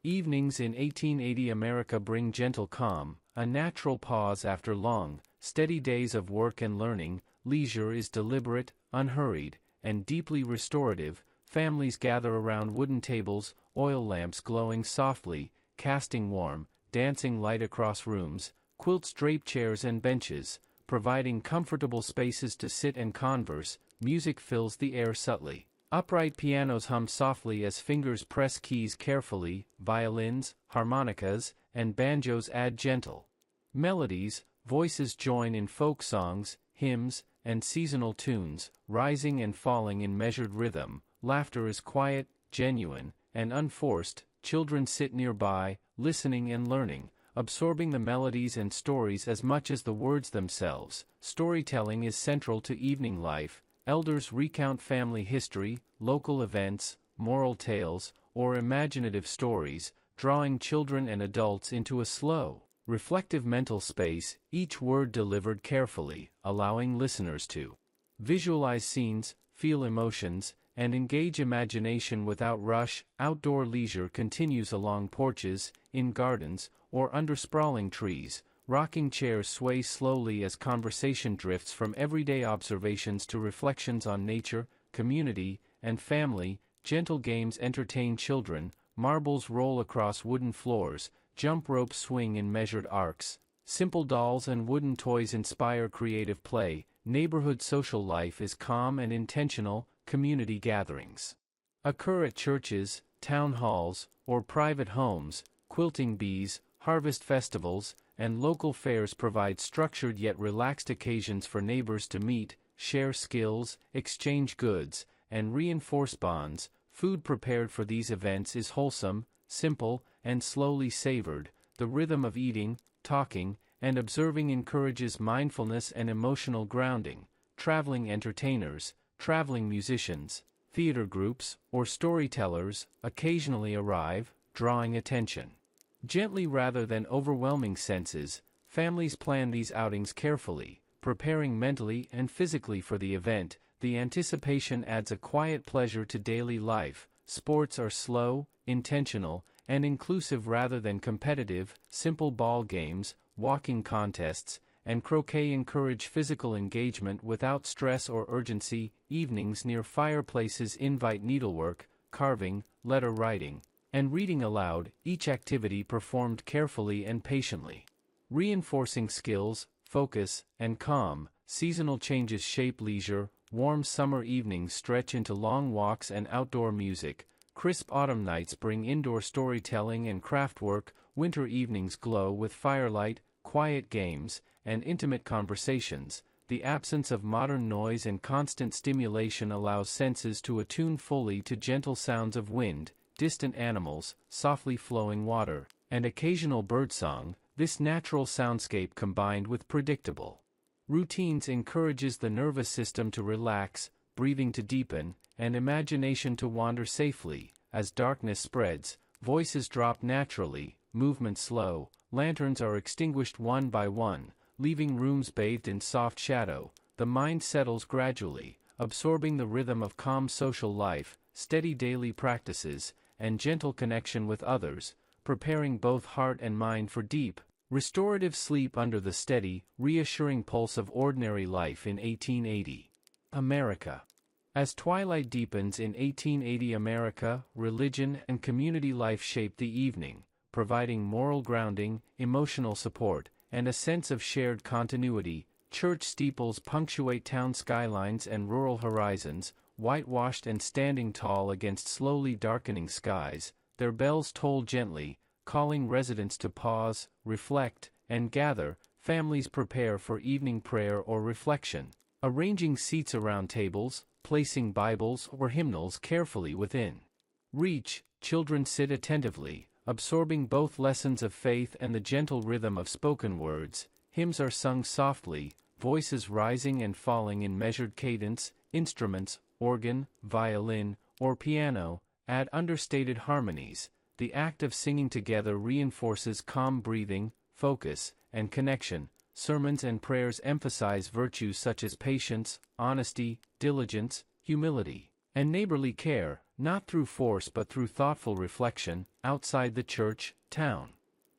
Evenings in 1880 America bring gentle calm, a natural pause after long, steady days of work and learning, leisure is deliberate, unhurried, and deeply restorative. Families gather around wooden tables, oil lamps glowing softly, casting warm, dancing light across rooms, quilts drape chairs and benches, providing comfortable spaces to sit and converse. Music fills the air subtly. Upright pianos hum softly as fingers press keys carefully, violins, harmonicas, and banjos add gentle melodies, voices join in folk songs, hymns, and seasonal tunes, rising and falling in measured rhythm. Laughter is quiet, genuine, and unforced. Children sit nearby, listening and learning, absorbing the melodies and stories as much as the words themselves. Storytelling is central to evening life. Elders recount family history, local events, moral tales, or imaginative stories, drawing children and adults into a slow, reflective mental space, each word delivered carefully, allowing listeners to visualize scenes, feel emotions, and engage imagination without rush. Outdoor leisure continues along porches, in gardens, or under sprawling trees. Rocking chairs sway slowly as conversation drifts from everyday observations to reflections on nature, community, and family. Gentle games entertain children, marbles roll across wooden floors, jump ropes swing in measured arcs. Simple dolls and wooden toys inspire creative play. Neighborhood social life is calm and intentional. Community gatherings occur at churches, town halls, or private homes. Quilting bees, harvest festivals, and local fairs provide structured yet relaxed occasions for neighbors to meet, share skills, exchange goods, and reinforce bonds. Food prepared for these events is wholesome, simple, and slowly savored. The rhythm of eating, talking, and observing encourages mindfulness and emotional grounding. Traveling entertainers, traveling musicians, theater groups, or storytellers occasionally arrive, drawing attention gently rather than overwhelming senses. Families plan these outings carefully, preparing mentally and physically for the event. The anticipation adds a quiet pleasure to daily life. Sports are slow, intentional, and inclusive rather than competitive. Simple ball games, walking contests, and croquet encourage physical engagement without stress or urgency. Evenings near fireplaces invite needlework, carving, letter writing, and reading aloud, each activity performed carefully and patiently, reinforcing skills, focus, and calm. Seasonal changes shape leisure. Warm summer evenings stretch into long walks and outdoor music. Crisp autumn nights bring indoor storytelling and craftwork. Winter evenings glow with firelight, quiet games, and intimate conversations. The absence of modern noise and constant stimulation allows senses to attune fully to gentle sounds of wind, distant animals, softly flowing water, and occasional birdsong. This natural soundscape combined with predictable routines encourages the nervous system to relax, breathing to deepen, and imagination to wander safely. As darkness spreads, voices drop naturally, movement slow, lanterns are extinguished one by one, leaving rooms bathed in soft shadow. The mind settles gradually, absorbing the rhythm of calm social life, steady daily practices, and gentle connection with others, preparing both heart and mind for deep, restorative sleep under the steady, reassuring pulse of ordinary life in 1880 America. As twilight deepens in 1880 America, religion and community life shape the evening, providing moral grounding, emotional support, and a sense of shared continuity. Church steeples punctuate town skylines and rural horizons, whitewashed and standing tall against slowly darkening skies. Their bells toll gently, calling residents to pause, reflect, and gather. Families prepare for evening prayer or reflection, arranging seats around tables, placing Bibles or hymnals carefully within reach. Children sit attentively, absorbing both lessons of faith and the gentle rhythm of spoken words. Hymns are sung softly, voices rising and falling in measured cadence. Instruments, organ, violin, or piano, add understated harmonies. The act of singing together reinforces calm breathing, focus, and connection. Sermons and prayers emphasize virtues such as patience, honesty, diligence, humility, and neighborly care, not through force but through thoughtful reflection. Outside the church, town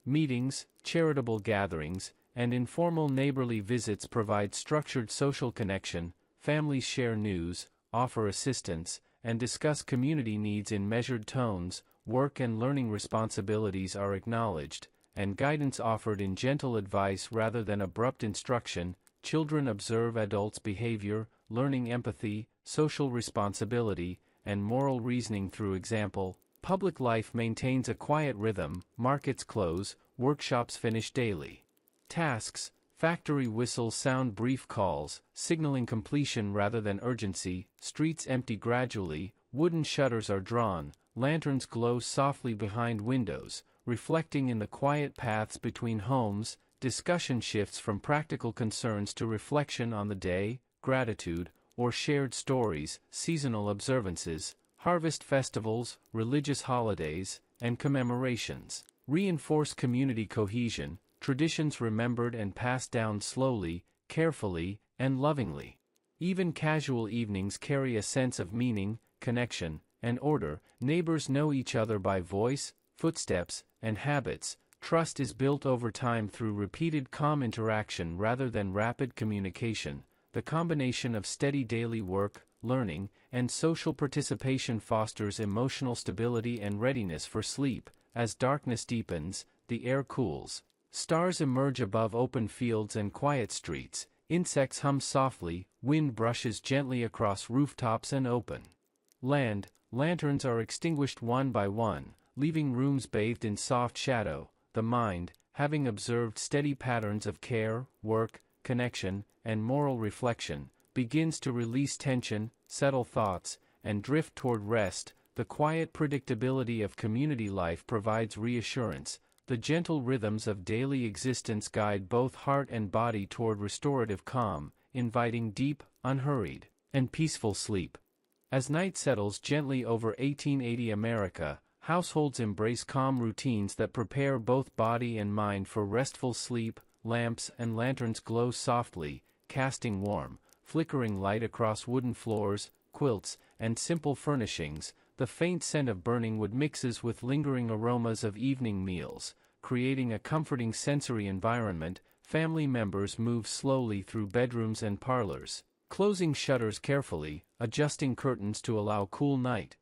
meetings, charitable gatherings, and informal neighborly visits provide structured social connection. Families share news, offer assistance, and discuss community needs in measured tones. Work and learning responsibilities are acknowledged, and guidance offered in gentle advice rather than abrupt instruction. Children observe adults' behavior, learning empathy, social responsibility, and moral reasoning through example. Public life maintains a quiet rhythm, markets close, workshops finish daily. Tasks: factory whistles sound brief calls, signaling completion rather than urgency. Streets empty gradually, wooden shutters are drawn, lanterns glow softly behind windows, reflecting in the quiet paths between homes. Discussion shifts from practical concerns to reflection on the day, gratitude, or shared stories. Seasonal observances, harvest festivals, religious holidays, and commemorations reinforce community cohesion. Traditions remembered and passed down slowly, carefully, and lovingly. Even casual evenings carry a sense of meaning, connection, and order. Neighbors know each other by voice, footsteps, and habits. Trust is built over time through repeated calm interaction rather than rapid communication. The combination of steady daily work, learning, and social participation fosters emotional stability and readiness for sleep. As darkness deepens, the air cools. Stars emerge above open fields and quiet streets. Insects hum softly, wind brushes gently across rooftops and open land. Lanterns are extinguished one by one, leaving rooms bathed in soft shadow. The mind, having observed steady patterns of care, work, connection, and moral reflection, begins to release tension, settle thoughts, and drift toward rest. The quiet predictability of community life provides reassurance. The gentle rhythms of daily existence guide both heart and body toward restorative calm, inviting deep, unhurried, and peaceful sleep. As night settles gently over 1880 America, households embrace calm routines that prepare both body and mind for restful sleep. Lamps and lanterns glow softly, casting warm, flickering light across wooden floors, quilts, and simple furnishings. The faint scent of burning wood mixes with lingering aromas of evening meals, creating a comforting sensory environment. Family members move slowly through bedrooms and parlors, closing shutters carefully, adjusting curtains to allow cool night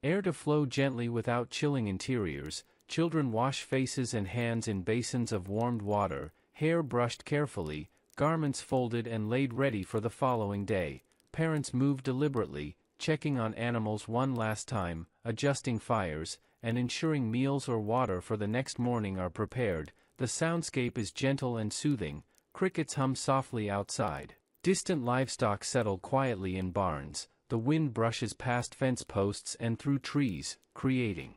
air to flow gently without chilling interiors. Children wash faces and hands in basins of warmed water, hair brushed carefully, garments folded and laid ready for the following day. Parents move deliberately, checking on animals one last time, adjusting fires, and ensuring meals or water for the next morning are prepared. The soundscape is gentle and soothing. Crickets hum softly outside. Distant livestock settle quietly in barns. The wind brushes past fence posts and through trees, creating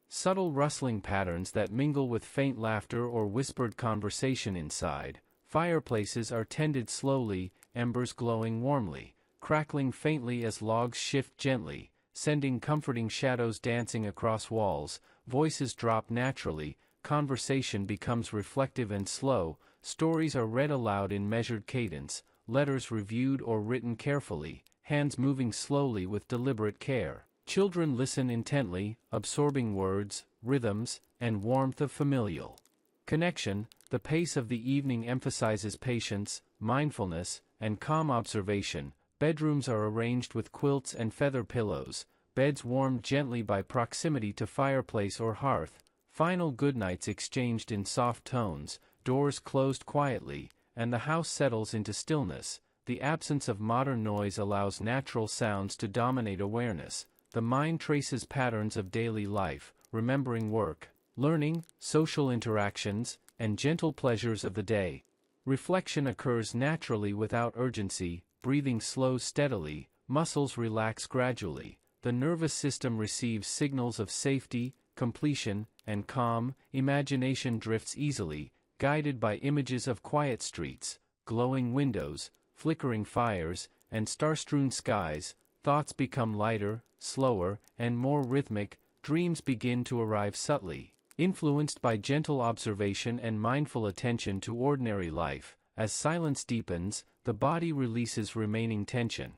subtle rustling patterns that mingle with faint laughter or whispered conversation inside. Fireplaces are tended slowly, embers glowing warmly, crackling faintly as logs shift gently, sending comforting shadows dancing across walls. Voices drop naturally, conversation becomes reflective and slow. Stories are read aloud in measured cadence, letters reviewed or written carefully, hands moving slowly with deliberate care. Children listen intently, absorbing words, rhythms, and warmth of familial connection. The pace of the evening emphasizes patience, mindfulness, and calm observation. Bedrooms are arranged with quilts and feather pillows, beds warmed gently by proximity to fireplace or hearth. Final goodnights exchanged in soft tones, doors closed quietly, and the house settles into stillness. The absence of modern noise allows natural sounds to dominate awareness. The mind traces patterns of daily life, remembering work, learning, social interactions, and gentle pleasures of the day. Reflection occurs naturally without urgency, breathing slows steadily, muscles relax gradually. The nervous system receives signals of safety, completion, and calm. Imagination drifts easily, guided by images of quiet streets, glowing windows, flickering fires, and star-strewn skies. Thoughts become lighter, slower, and more rhythmic. Dreams begin to arrive subtly, influenced by gentle observation and mindful attention to ordinary life. As silence deepens, the body releases remaining tension.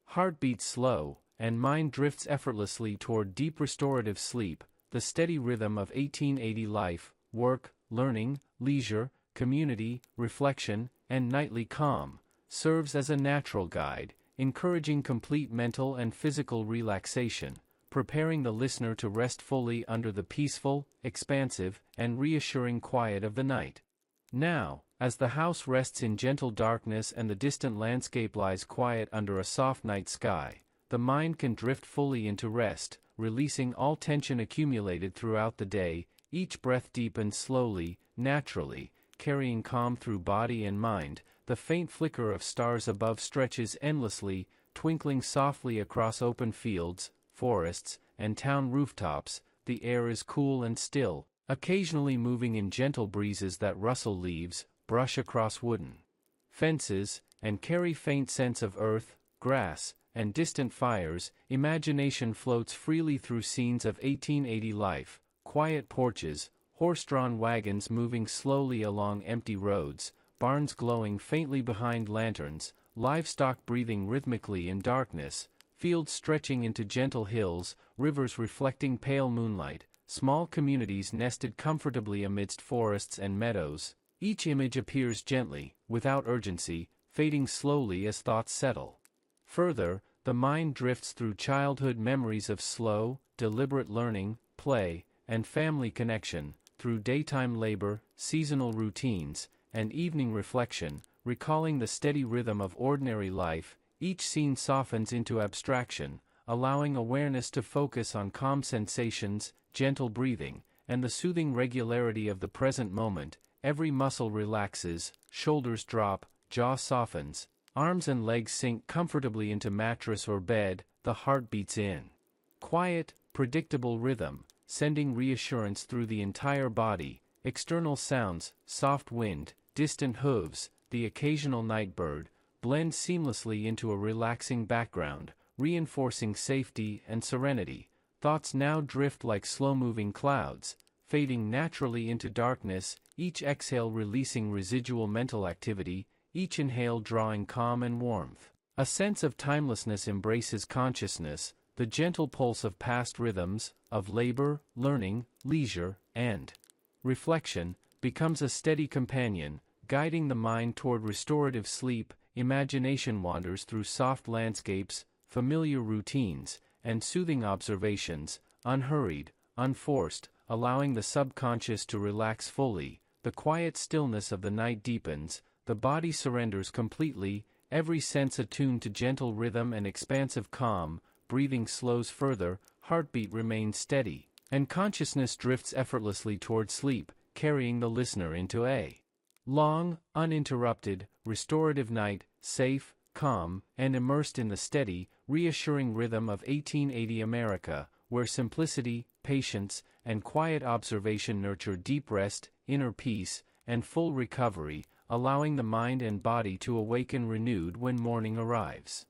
Heart beats slow, and mind drifts effortlessly toward deep restorative sleep. The steady rhythm of 1880 life, work, learning, leisure, community, reflection, and nightly calm, serves as a natural guide, encouraging complete mental and physical relaxation, preparing the listener to rest fully under the peaceful, expansive, and reassuring quiet of the night. Now, as the house rests in gentle darkness and the distant landscape lies quiet under a soft night sky, the mind can drift fully into rest, releasing all tension accumulated throughout the day. Each breath deepens slowly, naturally, carrying calm through body and mind. The faint flicker of stars above stretches endlessly, twinkling softly across open fields, forests, and town rooftops. The air is cool and still, occasionally moving in gentle breezes that rustle leaves, brush across wooden fences, and carry faint scents of earth, grass, and distant fires. Imagination floats freely through scenes of 1880 life, quiet porches, horse-drawn wagons moving slowly along empty roads, barns glowing faintly behind lanterns, livestock breathing rhythmically in darkness, fields stretching into gentle hills, rivers reflecting pale moonlight, small communities nested comfortably amidst forests and meadows. Each image appears gently, without urgency, fading slowly as thoughts settle. Further, the mind drifts through childhood memories of slow, deliberate learning, play, and family connection, through daytime labor, seasonal routines, and evening reflection, recalling the steady rhythm of ordinary life. Each scene softens into abstraction, allowing awareness to focus on calm sensations, gentle breathing, and the soothing regularity of the present moment. Every muscle relaxes, shoulders drop, jaw softens, arms and legs sink comfortably into mattress or bed. The heart beats in quiet, predictable rhythm, sending reassurance through the entire body. External sounds, soft wind, distant hooves, the occasional night bird, blend seamlessly into a relaxing background, reinforcing safety and serenity. Thoughts now drift like slow-moving clouds, fading naturally into darkness, each exhale releasing residual mental activity, each inhale drawing calm and warmth. A sense of timelessness embraces consciousness, the gentle pulse of past rhythms, of labor, learning, leisure, and reflection, becomes a steady companion, guiding the mind toward restorative sleep. Imagination wanders through soft landscapes, familiar routines, and soothing observations, unhurried, unforced, allowing the subconscious to relax fully. The quiet stillness of the night deepens, the body surrenders completely, every sense attuned to gentle rhythm and expansive calm. Breathing slows further, heartbeat remains steady, and consciousness drifts effortlessly toward sleep, carrying the listener into a long, uninterrupted, restorative night, safe, calm, and immersed in the steady, reassuring rhythm of 1880 America, where simplicity, patience, and quiet observation nurture deep rest, inner peace, and full recovery, allowing the mind and body to awaken renewed when morning arrives.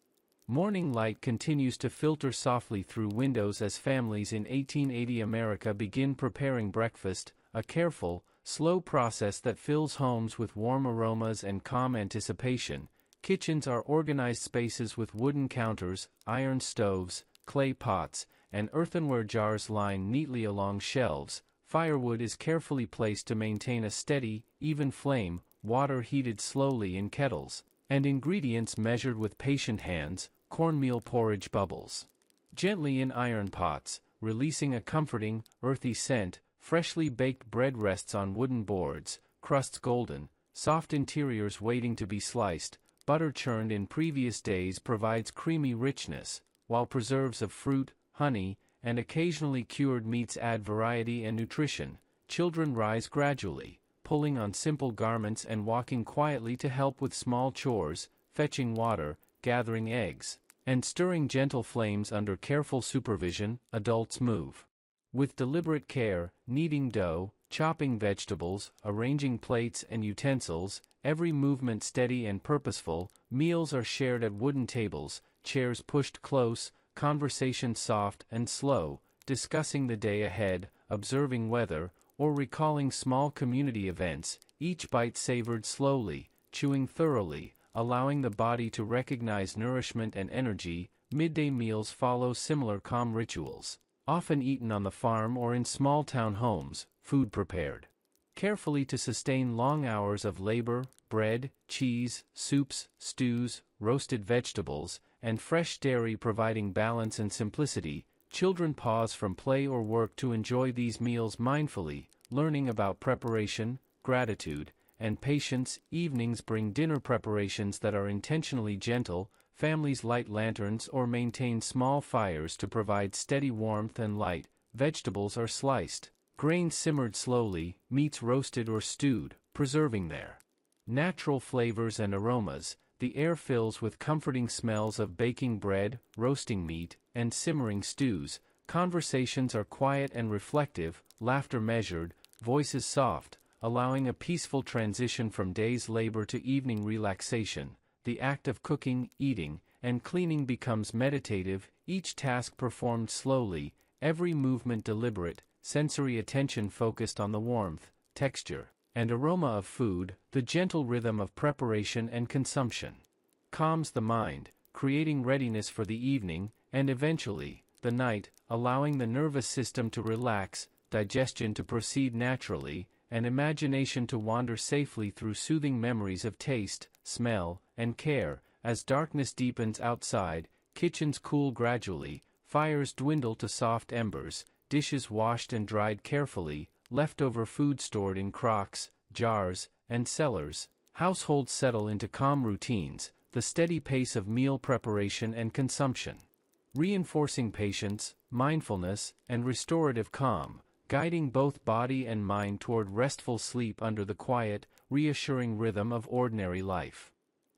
Morning light continues to filter softly through windows as families in 1880 America begin preparing breakfast, a careful, slow process that fills homes with warm aromas and calm anticipation. Kitchens are organized spaces with wooden counters, iron stoves, clay pots, and earthenware jars lined neatly along shelves. Firewood is carefully placed to maintain a steady, even flame, water heated slowly in kettles, and ingredients measured with patient hands. Cornmeal porridge bubbles gently in iron pots, releasing a comforting, earthy scent. Freshly baked bread rests on wooden boards, crusts golden, soft interiors waiting to be sliced. Butter churned in previous days provides creamy richness, while preserves of fruit, honey, and occasionally cured meats add variety and nutrition. Children rise gradually, pulling on simple garments and walking quietly to help with small chores, fetching water, gathering eggs, and stirring gentle flames under careful supervision. Adults move with deliberate care, kneading dough, chopping vegetables, arranging plates and utensils, every movement steady and purposeful. Meals are shared at wooden tables, chairs pushed close, conversation soft and slow, discussing the day ahead, observing weather, or recalling small community events. Each bite savored slowly, chewing thoroughly, allowing the body to recognize nourishment and energy. Midday meals follow similar calm rituals, often eaten on the farm or in small town homes, food prepared carefully to sustain long hours of labor, bread, cheese, soups, stews, roasted vegetables, and fresh dairy providing balance and simplicity. Children pause from play or work to enjoy these meals mindfully, learning about preparation, gratitude, and patience. Evenings bring dinner preparations that are intentionally gentle. Families light lanterns or maintain small fires to provide steady warmth and light. Vegetables are sliced, grains simmered slowly, meats roasted or stewed, preserving their natural flavors and aromas. The air fills with comforting smells of baking bread, roasting meat, and simmering stews. Conversations are quiet and reflective, laughter measured, voices soft, allowing a peaceful transition from day's labor to evening relaxation. The act of cooking, eating, and cleaning becomes meditative, each task performed slowly, every movement deliberate, sensory attention focused on the warmth, texture, and aroma of food. The gentle rhythm of preparation and consumption calms the mind, creating readiness for the evening, and eventually, the night, allowing the nervous system to relax, digestion to proceed naturally, and imagination to wander safely through soothing memories of taste, smell, and care. As darkness deepens outside, kitchens cool gradually, fires dwindle to soft embers, dishes washed and dried carefully, leftover food stored in crocks, jars, and cellars. Households settle into calm routines, the steady pace of meal preparation and consumption, reinforcing patience, mindfulness, and restorative calm, guiding both body and mind toward restful sleep under the quiet, reassuring rhythm of ordinary life.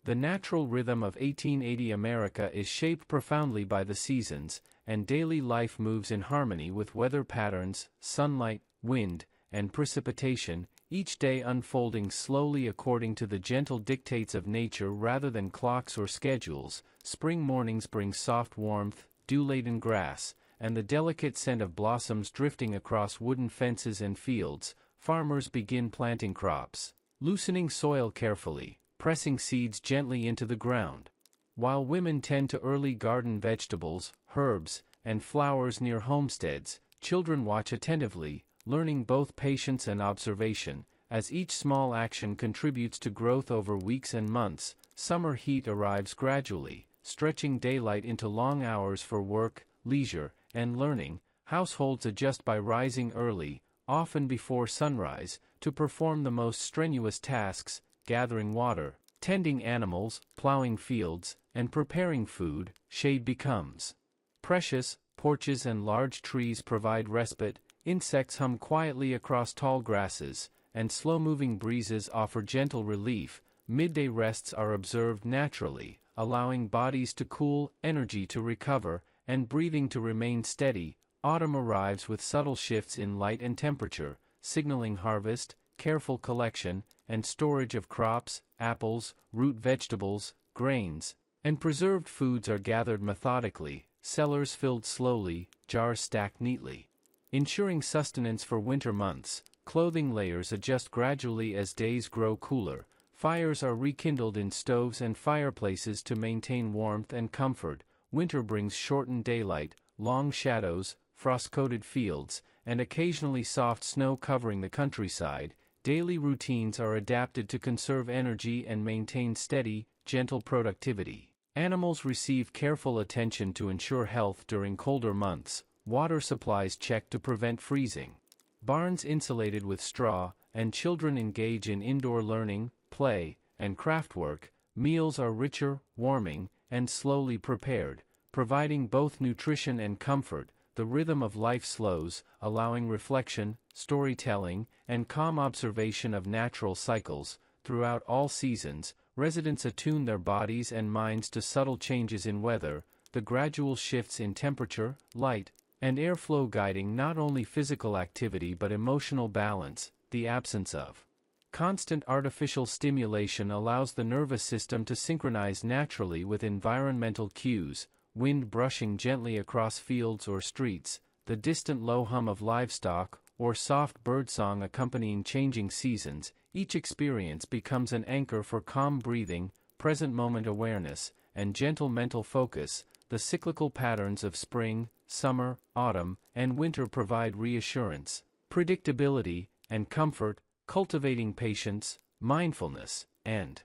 The natural rhythm of 1880 America is shaped profoundly by the seasons, and daily life moves in harmony with weather patterns, sunlight, wind, and precipitation, each day unfolding slowly according to the gentle dictates of nature rather than clocks or schedules. Spring mornings bring soft warmth, dew-laden grass, and the delicate scent of blossoms drifting across wooden fences and fields. Farmers begin planting crops, loosening soil carefully, pressing seeds gently into the ground, while women tend to early garden vegetables, herbs, and flowers near homesteads. Children watch attentively, learning both patience and observation, as each small action contributes to growth over weeks and months. Summer heat arrives gradually, stretching daylight into long hours for work, leisure, and learning. Households adjust by rising early, often before sunrise, to perform the most strenuous tasks, gathering water, tending animals, plowing fields, and preparing food. Shade becomes precious. Porches and large trees provide respite, insects hum quietly across tall grasses, and slow-moving breezes offer gentle relief. Midday rests are observed naturally, allowing bodies to cool, energy to recover, and breathing to remain steady. Autumn arrives with subtle shifts in light and temperature, signaling harvest, careful collection, and storage of crops. Apples, root vegetables, grains, and preserved foods are gathered methodically, cellars filled slowly, jars stacked neatly, ensuring sustenance for winter months. Clothing layers adjust gradually as days grow cooler. Fires are rekindled in stoves and fireplaces to maintain warmth and comfort. Winter brings shortened daylight, long shadows, frost-coated fields, and occasionally soft snow covering the countryside. Daily routines are adapted to conserve energy and maintain steady, gentle productivity. Animals receive careful attention to ensure health during colder months. Water supplies checked to prevent freezing. Barns insulated with straw, and children engage in indoor learning, play, and craftwork. Meals are richer, warming, and slowly prepared, providing both nutrition and comfort. The rhythm of life slows, allowing reflection, storytelling, and calm observation of natural cycles. Throughout all seasons, residents attune their bodies and minds to subtle changes in weather, the gradual shifts in temperature, light, and airflow guiding not only physical activity but emotional balance. The absence of constant artificial stimulation allows the nervous system to synchronize naturally with environmental cues. Wind brushing gently across fields or streets, the distant low hum of livestock, or soft birdsong accompanying changing seasons. Each experience becomes an anchor for calm breathing, present moment awareness, and gentle mental focus. The cyclical patterns of spring, summer, autumn, and winter provide reassurance, predictability, and comfort. cultivating patience, mindfulness, and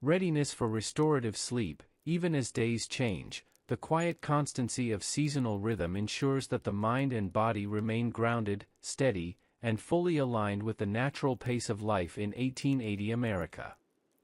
readiness for restorative sleep. Even as days change, the quiet constancy of seasonal rhythm ensures that the mind and body remain grounded, steady, and fully aligned with the natural pace of life in 1880 America.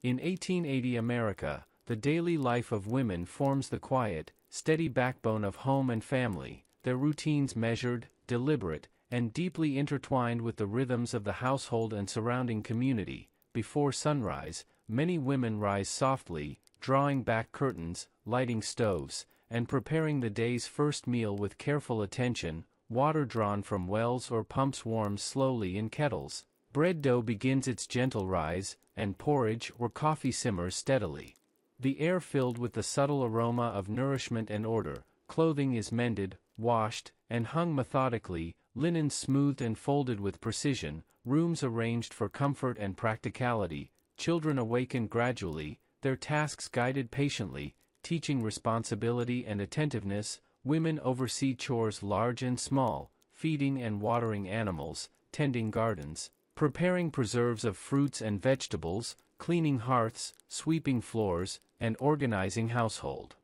In 1880 America, the daily life of women forms the quiet, steady backbone of home and family, their routines measured, deliberate, and deeply intertwined with the rhythms of the household and surrounding community. Before sunrise, many women rise softly, drawing back curtains, lighting stoves, and preparing the day's first meal with careful attention. Water drawn from wells or pumps warms slowly in kettles. Bread dough begins its gentle rise, and porridge or coffee simmers steadily. The air filled with the subtle aroma of nourishment and order. Clothing is mended, washed, and hung methodically, linen smoothed and folded with precision, rooms arranged for comfort and practicality. Children awaken gradually, their tasks guided patiently, teaching responsibility and attentiveness. Women oversee chores large and small, feeding and watering animals, tending gardens, preparing preserves of fruits and vegetables, cleaning hearths, sweeping floors, and organizing household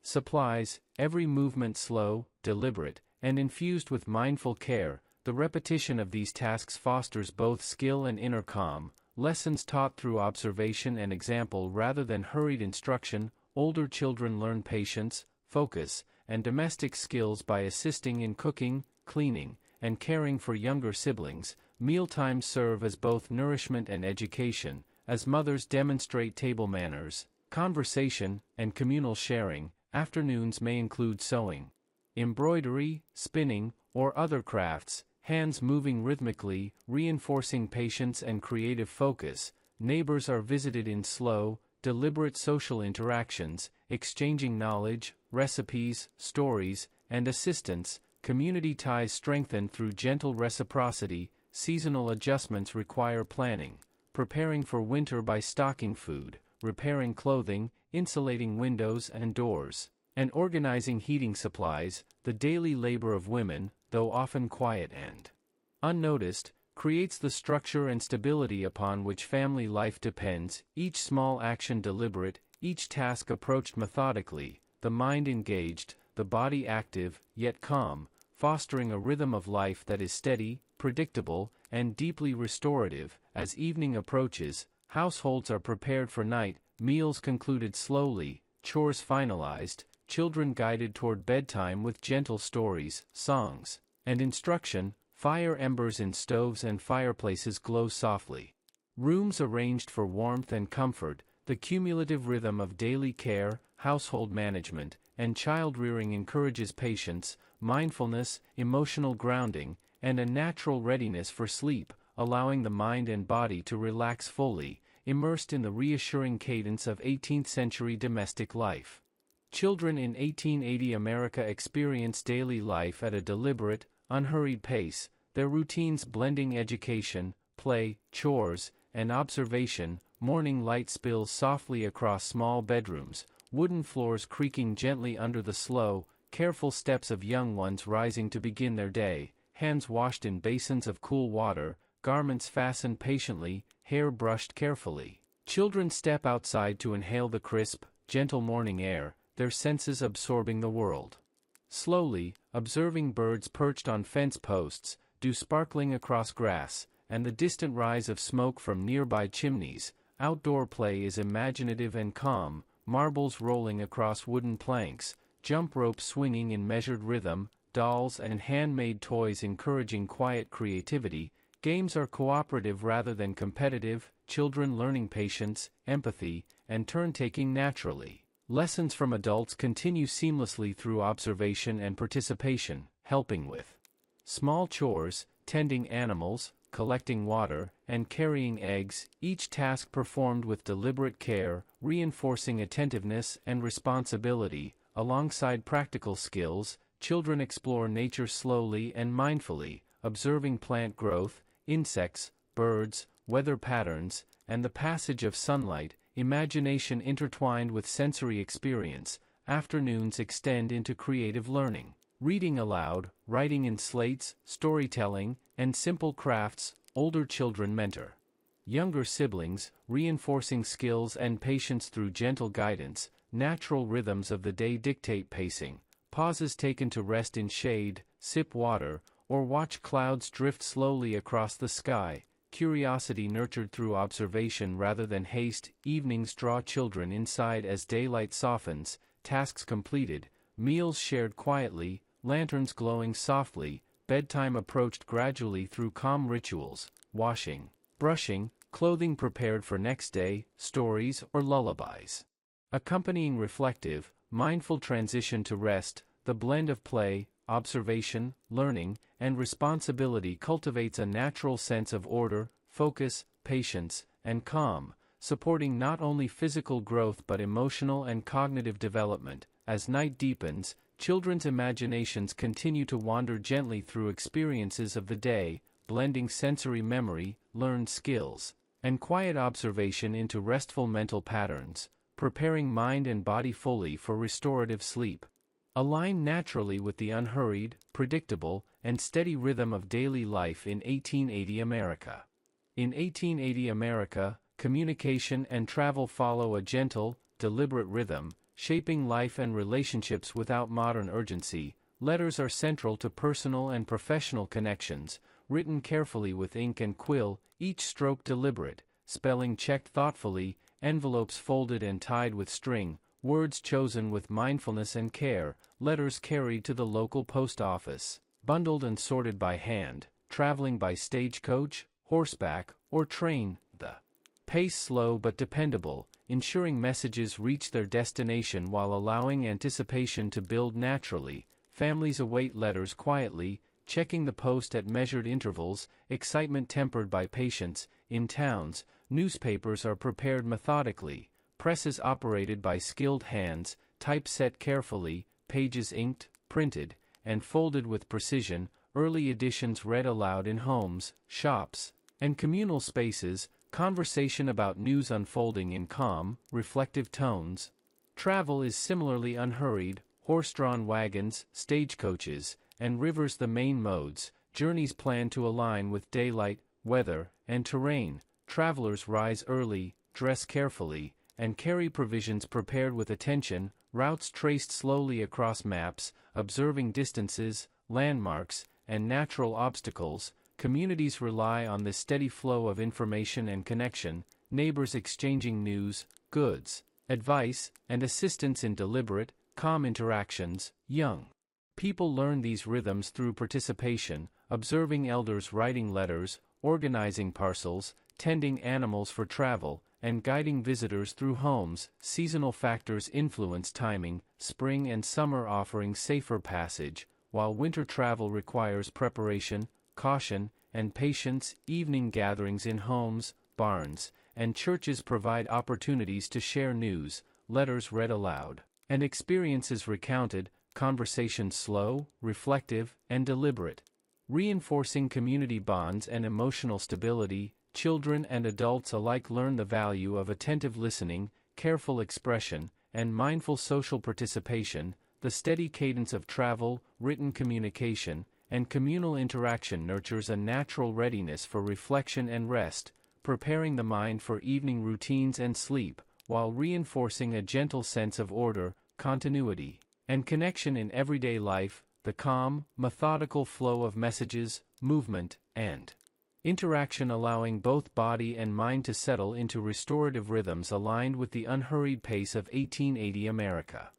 supplies, every movement slow, deliberate, and infused with mindful care. The repetition of these tasks fosters both skill and inner calm, lessons taught through observation and example rather than hurried instruction. Older children learn patience, focus, and domestic skills by assisting in cooking, cleaning, and caring for younger siblings. Mealtimes serve as both nourishment and education, as mothers demonstrate table manners, conversation, and communal sharing. Afternoons may include sewing, embroidery, spinning, or other crafts, hands moving rhythmically, reinforcing patience and creative focus. Neighbors are visited in slow, deliberate social interactions, exchanging knowledge, recipes, stories, and assistance. Community ties strengthen through gentle reciprocity. Seasonal adjustments require planning, preparing for winter by stocking food, repairing clothing, insulating windows and doors, and organizing heating supplies. The daily labor of women, though often quiet and unnoticed, creates the structure and stability upon which family life depends. Each small action deliberate, each task approached methodically, the mind engaged, the body active, yet calm, fostering a rhythm of life that is steady, predictable, and deeply restorative. As evening approaches, households are prepared for night, meals concluded slowly, chores finalized, children guided toward bedtime with gentle stories, songs, and instruction. Fire embers in stoves and fireplaces glow softly. Rooms arranged for warmth and comfort. The cumulative rhythm of daily care, household management, and child-rearing encourages patience, mindfulness, emotional grounding, and a natural readiness for sleep, allowing the mind and body to relax fully, immersed in the reassuring cadence of 18th-century domestic life. Children in 1880 America experience daily life at a deliberate, unhurried pace, their routines blending education, play, chores, and observation. Morning light spills softly across small bedrooms, wooden floors creaking gently under the slow, careful steps of young ones rising to begin their day, hands washed in basins of cool water, garments fastened patiently, hair brushed carefully. Children step outside to inhale the crisp, gentle morning air, their senses absorbing the world. Slowly, observing birds perched on fence posts, dew sparkling across grass, and the distant rise of smoke from nearby chimneys. Outdoor play is imaginative and calm, marbles rolling across wooden planks, jump ropes swinging in measured rhythm, dolls and handmade toys encouraging quiet creativity. Games are cooperative rather than competitive, children learning patience, empathy, and turn-taking naturally. Lessons from adults continue seamlessly through observation and participation, helping with small chores, tending animals, collecting water, and carrying eggs, each task performed with deliberate care, reinforcing attentiveness and responsibility. Alongside practical skills, children explore nature slowly and mindfully, observing plant growth, insects, birds, weather patterns, and the passage of sunlight. Imagination intertwined with sensory experience. Afternoons extend into creative learning. Reading aloud, writing in slates, storytelling, and simple crafts. Older children mentor Younger siblings, reinforcing skills and patience through gentle guidance. Natural rhythms of the day dictate pacing. Pauses taken to rest in shade, sip water, or watch clouds drift slowly across the sky. Curiosity nurtured through observation rather than haste. Evenings draw children inside as daylight softens. Tasks completed. Meals shared quietly. Lanterns glowing softly. Bedtime approached gradually through calm rituals. Washing, brushing, clothing prepared for next day. Stories or lullabies. Accompanying reflective, mindful transition to rest. The blend of play, observation, learning, and responsibility cultivates a natural sense of order, focus, patience, and calm, supporting not only physical growth but emotional and cognitive development. As night deepens, children's imaginations continue to wander gently through experiences of the day, blending sensory memory, learned skills, and quiet observation into restful mental patterns, preparing mind and body fully for restorative sleep. Align naturally with the unhurried, predictable, and steady rhythm of daily life in 1880 America. In 1880 America, communication and travel follow a gentle, deliberate rhythm, shaping life and relationships without modern urgency. Letters are central to personal and professional connections, written carefully with ink and quill, each stroke deliberate, spelling checked thoughtfully, envelopes folded and tied with string, words chosen with mindfulness and care. Letters carried to the local post office, bundled and sorted by hand, traveling by stagecoach, horseback, or train. The pace slow but dependable, ensuring messages reach their destination while allowing anticipation to build naturally. Families await letters quietly, checking the post at measured intervals, excitement tempered by patience. In towns, newspapers are prepared methodically, presses operated by skilled hands, typeset carefully, pages inked, printed, and folded with precision. Early editions read aloud in homes, shops, and communal spaces, conversation about news unfolding in calm, reflective tones. Travel is similarly unhurried, horse-drawn wagons, stagecoaches, and rivers the main modes, journeys planned to align with daylight, weather, and terrain. Travelers rise early, dress carefully, and carry provisions prepared with attention. Routes traced slowly across maps, observing distances, landmarks, and natural obstacles. Communities rely on this steady flow of information and connection, neighbors exchanging news, goods, advice, and assistance in deliberate, calm interactions. Young people learn these rhythms through participation, observing elders writing letters, organizing parcels, tending animals for travel, and guiding visitors through homes. Seasonal factors influence timing, spring and summer offering safer passage, while winter travel requires preparation, caution, and patience. Evening gatherings in homes, barns, and churches provide opportunities to share news, letters read aloud, and experiences recounted. Conversations slow, reflective, and deliberate, reinforcing community bonds and emotional stability. Children and adults alike learn the value of attentive listening, careful expression, and mindful social participation. The steady cadence of travel, written communication, and communal interaction nurtures a natural readiness for reflection and rest, preparing the mind for evening routines and sleep, while reinforcing a gentle sense of order, continuity, and connection in everyday life. The calm, methodical flow of messages, movement, and interaction allowing both body and mind to settle into restorative rhythms aligned with the unhurried pace of 1880 America.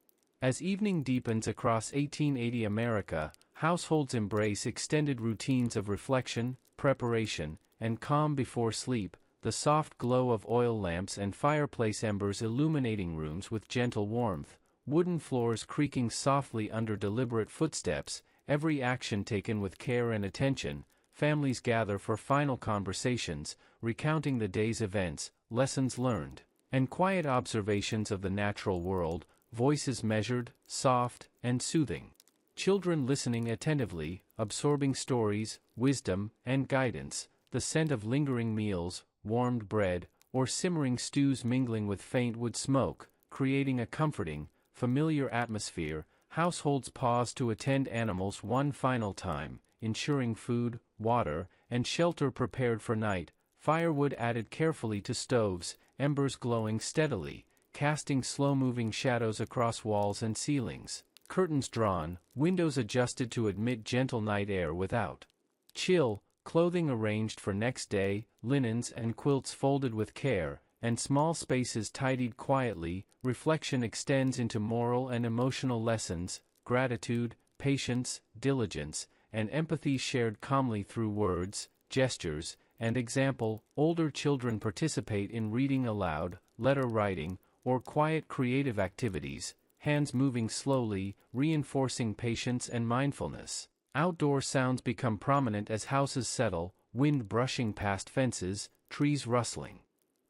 As evening deepens across 1880 America, households embrace extended routines of reflection, preparation, and calm before sleep. The soft glow of oil lamps and fireplace embers illuminating rooms with gentle warmth, wooden floors creaking softly under deliberate footsteps, every action taken with care and attention. Families gather for final conversations, recounting the day's events, lessons learned, and quiet observations of the natural world, voices measured, soft, and soothing. Children listening attentively, absorbing stories, wisdom, and guidance. The scent of lingering meals, warmed bread, or simmering stews mingling with faint wood smoke, creating a comforting, familiar atmosphere. Households pause to attend animals one final time, ensuring food, water, and shelter prepared for night. firewood added carefully to stoves, embers glowing steadily, casting slow-moving shadows across walls and ceilings, curtains drawn, windows adjusted to admit gentle night air without chill, clothing arranged for next day, linens and quilts folded with care, and small spaces tidied quietly. Reflection extends into moral and emotional lessons, gratitude, patience, diligence, and empathy shared calmly through words, gestures, and example. Older children participate in reading aloud, letter writing, or quiet creative activities, hands moving slowly, reinforcing patience and mindfulness. Outdoor sounds become prominent as houses settle, wind brushing past fences, trees rustling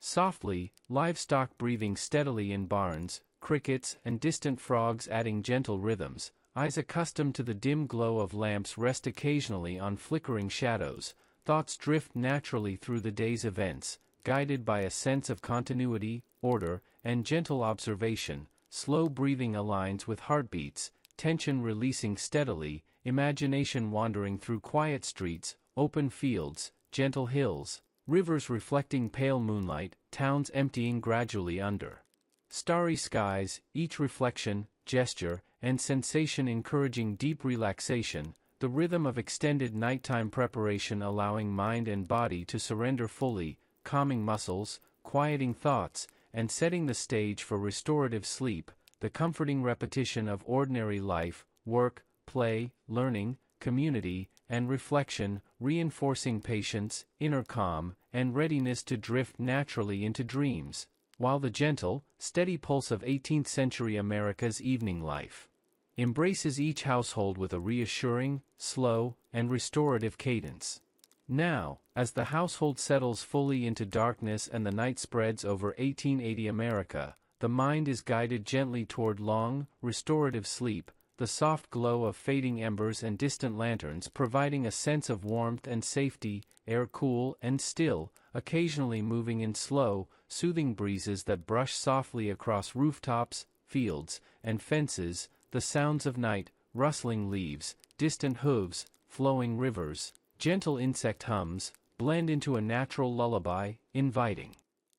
softly, livestock breathing steadily in barns, crickets and distant frogs adding gentle rhythms. Eyes accustomed to the dim glow of lamps rest occasionally on flickering shadows. Thoughts drift naturally through the day's events, guided by a sense of continuity, order, and gentle observation. Slow breathing aligns with heartbeats, tension releasing steadily, imagination wandering through quiet streets, open fields, gentle hills, rivers reflecting pale moonlight, towns emptying gradually under starry skies, each reflection, gesture, and sensation encouraging deep relaxation. The rhythm of extended nighttime preparation allowing mind and body to surrender fully, calming muscles, quieting thoughts, and setting the stage for restorative sleep. The comforting repetition of ordinary life, work, play, learning, community, and reflection, reinforcing patience, inner calm, and readiness to drift naturally into dreams, while the gentle, steady pulse of 18th century America's evening life embraces each household with a reassuring, slow, and restorative cadence. Now, as the household settles fully into darkness and the night spreads over 1880 America, the mind is guided gently toward long, restorative sleep, the soft glow of fading embers and distant lanterns providing a sense of warmth and safety, air cool and still, occasionally moving in slow, soothing breezes that brush softly across rooftops, fields, and fences. The sounds of night, rustling leaves, distant hooves, flowing rivers, gentle insect hums, blend into a natural lullaby, inviting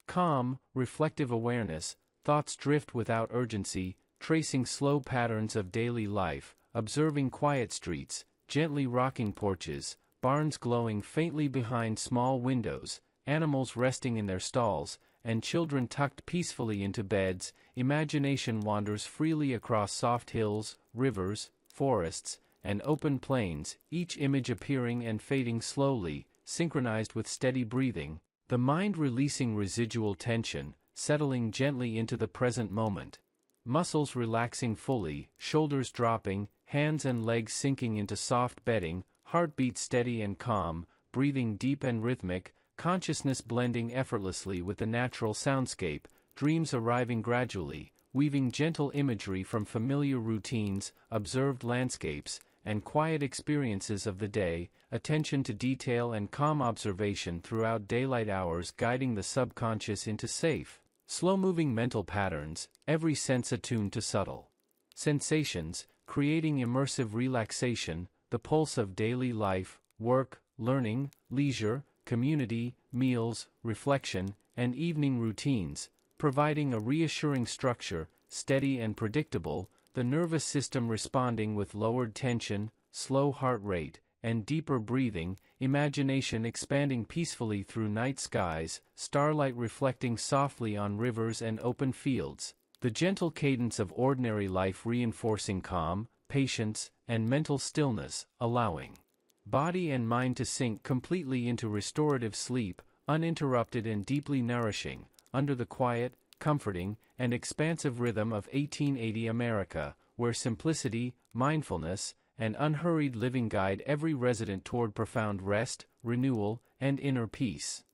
calm, reflective awareness. Thoughts drift without urgency, tracing slow patterns of daily life, observing quiet streets, gently rocking porches, barns glowing faintly behind small windows, animals resting in their stalls, and children tucked peacefully into beds. Imagination wanders freely across soft hills, rivers, forests, and open plains, each image appearing and fading slowly, synchronized with steady breathing, the mind releasing residual tension, settling gently into the present moment. Muscles relaxing fully, shoulders dropping, hands and legs sinking into soft bedding, heartbeat steady and calm, breathing deep and rhythmic, consciousness blending effortlessly with the natural soundscape, dreams arriving gradually, weaving gentle imagery from familiar routines, observed landscapes, and quiet experiences of the day, attention to detail and calm observation throughout daylight hours guiding the subconscious into safe, slow-moving mental patterns, every sense attuned to subtle sensations, creating immersive relaxation. The pulse of daily life, work, learning, leisure, community, meals, reflection, and evening routines, providing a reassuring structure, steady and predictable, the nervous system responding with lowered tension, slow heart rate, and deeper breathing, imagination expanding peacefully through night skies, starlight reflecting softly on rivers and open fields, the gentle cadence of ordinary life reinforcing calm, patience, and mental stillness, allowing body and mind to sink completely into restorative sleep, uninterrupted and deeply nourishing, under the quiet, comforting, and expansive rhythm of 1880 America, where simplicity, mindfulness, and unhurried living guide every resident toward profound rest, renewal, and inner peace.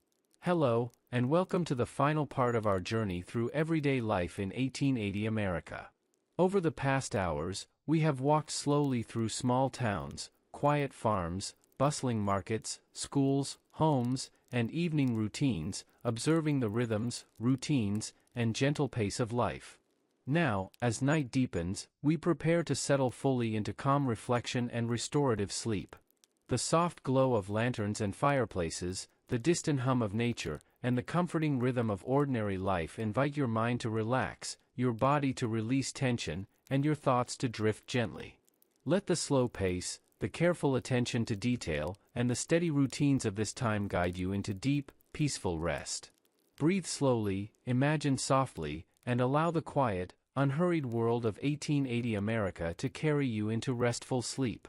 Hello, and welcome to the final part of our journey through everyday life in 1880 America. Over the past hours, we have walked slowly through small towns, quiet farms, bustling markets, schools, homes, and evening routines, observing the rhythms, routines, and gentle pace of life. Now, as night deepens, we prepare to settle fully into calm reflection and restorative sleep. The soft glow of lanterns and fireplaces, the distant hum of nature, and the comforting rhythm of ordinary life invite your mind to relax, your body to release tension, and your thoughts to drift gently. Let the slow pace, the careful attention to detail, and the steady routines of this time guide you into deep, peaceful rest. Breathe slowly, imagine softly, and allow the quiet, unhurried world of 1880 America to carry you into restful sleep.